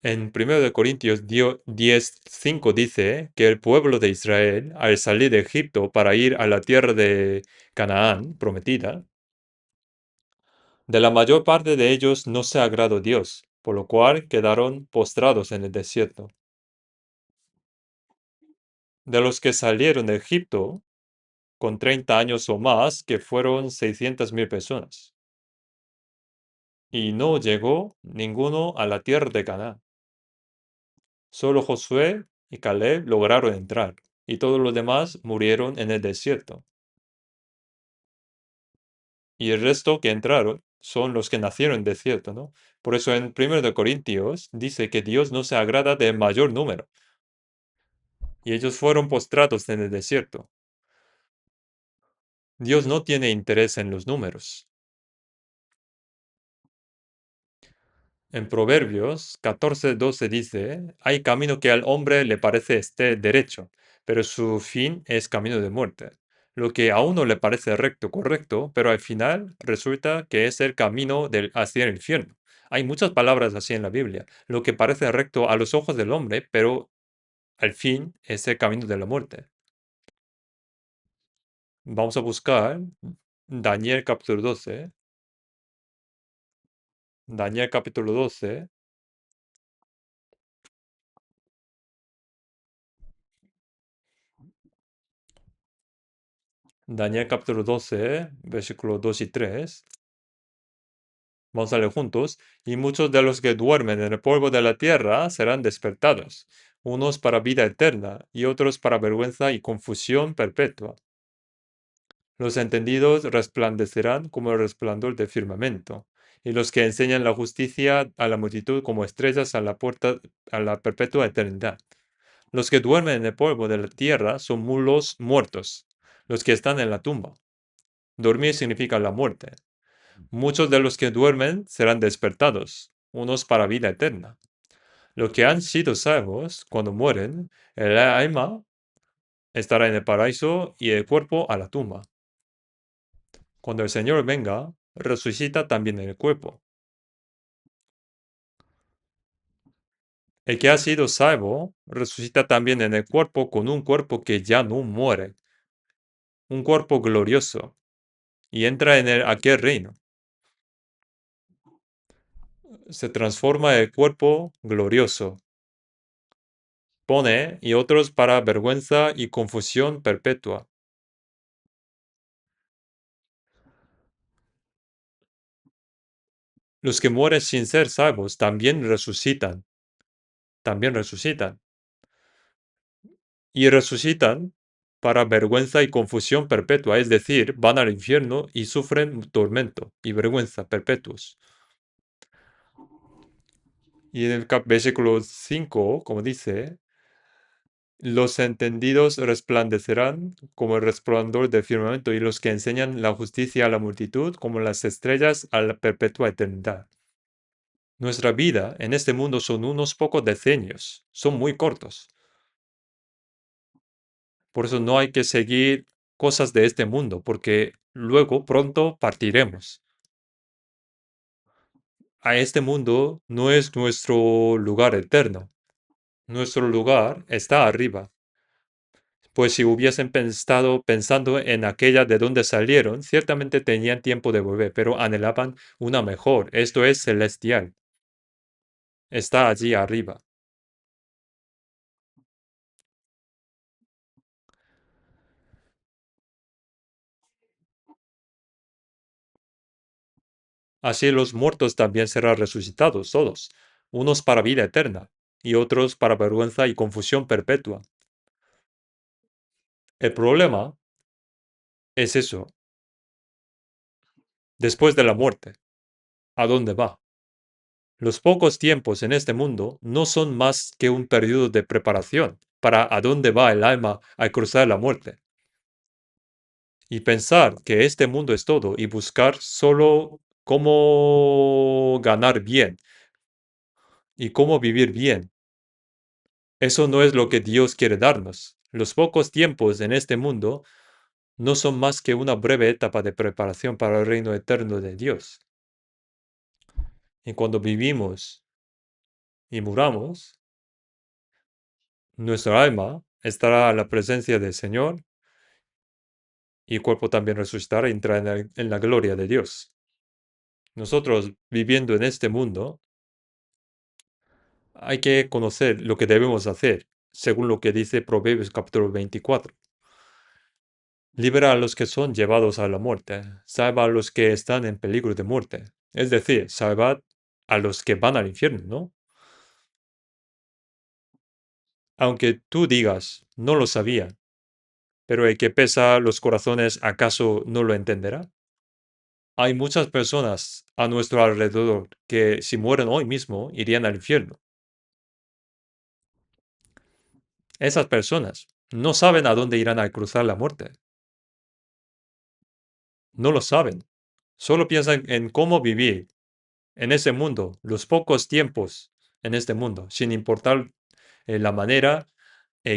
En 1 Corintios 10:5 dice que el pueblo de Israel, al salir de Egipto para ir a la tierra de Canaán prometida, de la mayor parte de ellos no se agradó Dios, por lo cual quedaron postrados en el desierto. De los que salieron de Egipto, con 30 años o más, que fueron 600,000 personas. Y no llegó ninguno a la tierra de Canaán. Solo Josué y Caleb lograron entrar, y todos los demás murieron en el desierto. Y el resto que entraron son los que nacieron en desierto, ¿no? Por eso en 1 Corintios dice que Dios no se agrada de mayor número. Y ellos fueron postrados en el desierto. Dios no tiene interés en los números. En Proverbios 14:12 dice, hay camino que al hombre le parece esté derecho, pero su fin es camino de muerte. Lo que a uno le parece recto, correcto, pero al final resulta que es el camino hacia el infierno. Hay muchas palabras así en la Biblia. Lo que parece recto a los ojos del hombre, pero al fin es el camino de la muerte. Vamos a buscar Daniel capítulo 12. Daniel capítulo 12. Daniel capítulo 12, versículos 2 y 3. Vamos a leer juntos. Y muchos de los que duermen en el polvo de la tierra serán despertados, unos para vida eterna y otros para vergüenza y confusión perpetua. Los entendidos resplandecerán como el resplandor del firmamento, y los que enseñan la justicia a la multitud como estrellas a la puerta a la perpetua eternidad. Los que duermen en el polvo de la tierra son mulos muertos, los que están en la tumba. Dormir significa la muerte. Muchos de los que duermen serán despertados, unos para vida eterna. Los que han sido salvos, cuando mueren, el alma estará en el paraíso y el cuerpo a la tumba. Cuando el Señor venga, resucita también el cuerpo. El que ha sido salvo, resucita también en el cuerpo con un cuerpo que ya no muere, un cuerpo glorioso, y entra en aquel reino. Se transforma el cuerpo glorioso. Pone y otros para vergüenza y confusión perpetua. Los que mueren sin ser salvos también resucitan, también resucitan. Y resucitan para vergüenza y confusión perpetua, es decir, van al infierno y sufren tormento y vergüenza perpetuos. Y en el versículo 5, como dice, los entendidos resplandecerán como el resplandor del firmamento y los que enseñan la justicia a la multitud como las estrellas a la perpetua eternidad. Nuestra vida en este mundo son unos pocos decenios, son muy cortos. Por eso no hay que seguir cosas de este mundo, porque luego pronto partiremos. A este mundo no es nuestro lugar eterno. Nuestro lugar está arriba. Pues si hubiesen estado pensando en aquella de donde salieron, ciertamente tenían tiempo de volver, pero anhelaban una mejor, esto es celestial. Está allí arriba. Así los muertos también serán resucitados todos, unos para vida eterna y otros para vergüenza y confusión perpetua. El problema es eso, después de la muerte, ¿a dónde va? Los pocos tiempos en este mundo no son más que un periodo de preparación para a dónde va el alma al cruzar la muerte. Y pensar que este mundo es todo y buscar solo cómo ganar bien y cómo vivir bien. Eso no es lo que Dios quiere darnos. Los pocos tiempos en este mundo no son más que una breve etapa de preparación para el reino eterno de Dios. Y cuando vivimos y muramos, nuestra alma estará a la presencia del Señor y el cuerpo también resucitará y entrará en la gloria de Dios. Nosotros viviendo en este mundo, hay que conocer lo que debemos hacer, según lo que dice Proverbios capítulo 24. Libera a los que son llevados a la muerte, salva a los que están en peligro de muerte. Es decir, salvad a los que van al infierno, ¿no? Aunque tú digas, no lo sabía, pero el que pesa los corazones, ¿acaso no lo entenderá? Hay muchas personas a nuestro alrededor que si mueren hoy mismo irían al infierno. Esas personas no saben a dónde irán al cruzar la muerte. No lo saben. Solo piensan en cómo vivir en ese mundo, los pocos tiempos en este mundo, sin importar la manera,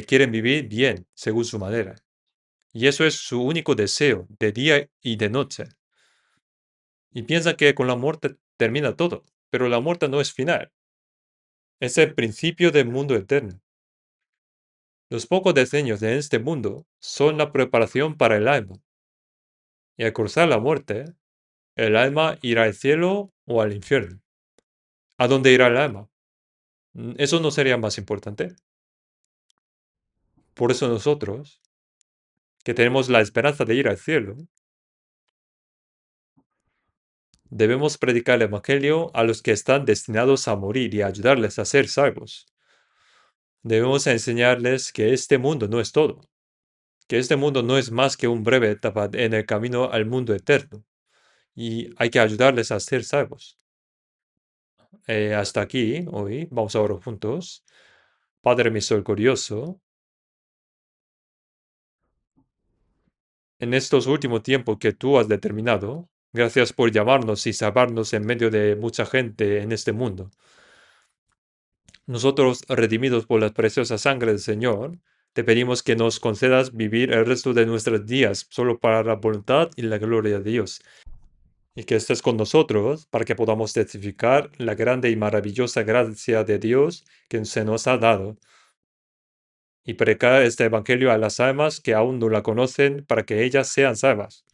quieren vivir bien según su manera. Y eso es su único deseo, de día y de noche. Y piensan que con la muerte termina todo, pero la muerte no es final, es el principio del mundo eterno. Los pocos decenios de este mundo son la preparación para el alma. Y al cruzar la muerte, el alma irá al cielo o al infierno. ¿A dónde irá el alma? ¿Eso no sería más importante? Por eso nosotros, que tenemos la esperanza de ir al cielo, Debemos predicar el Evangelio a los que están destinados a morir y ayudarles a ser salvos. Debemos enseñarles que este mundo no es todo, que este mundo no es más que un breve etapa en el camino al mundo eterno, y hay que ayudarles a ser salvos. Hasta aquí hoy, vamos a orar juntos. Padre misericordioso, en estos últimos tiempos que tú has determinado, gracias por llamarnos y salvarnos en medio de mucha gente en este mundo. Nosotros, redimidos por la preciosa sangre del Señor, te pedimos que nos concedas vivir el resto de nuestros días solo para la voluntad y la gloria de Dios, y que estés con nosotros para que podamos testificar la grande y maravillosa gracia de Dios que se nos ha dado, y predicar este Evangelio a las almas que aún no la conocen para que ellas sean salvas,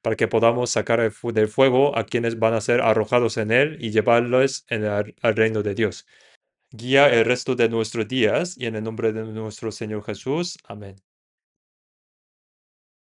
para que podamos sacar del fuego a quienes van a ser arrojados en él y llevarlos al reino de Dios. Guía el resto de nuestros días y en el nombre de nuestro Señor Jesús. Amén.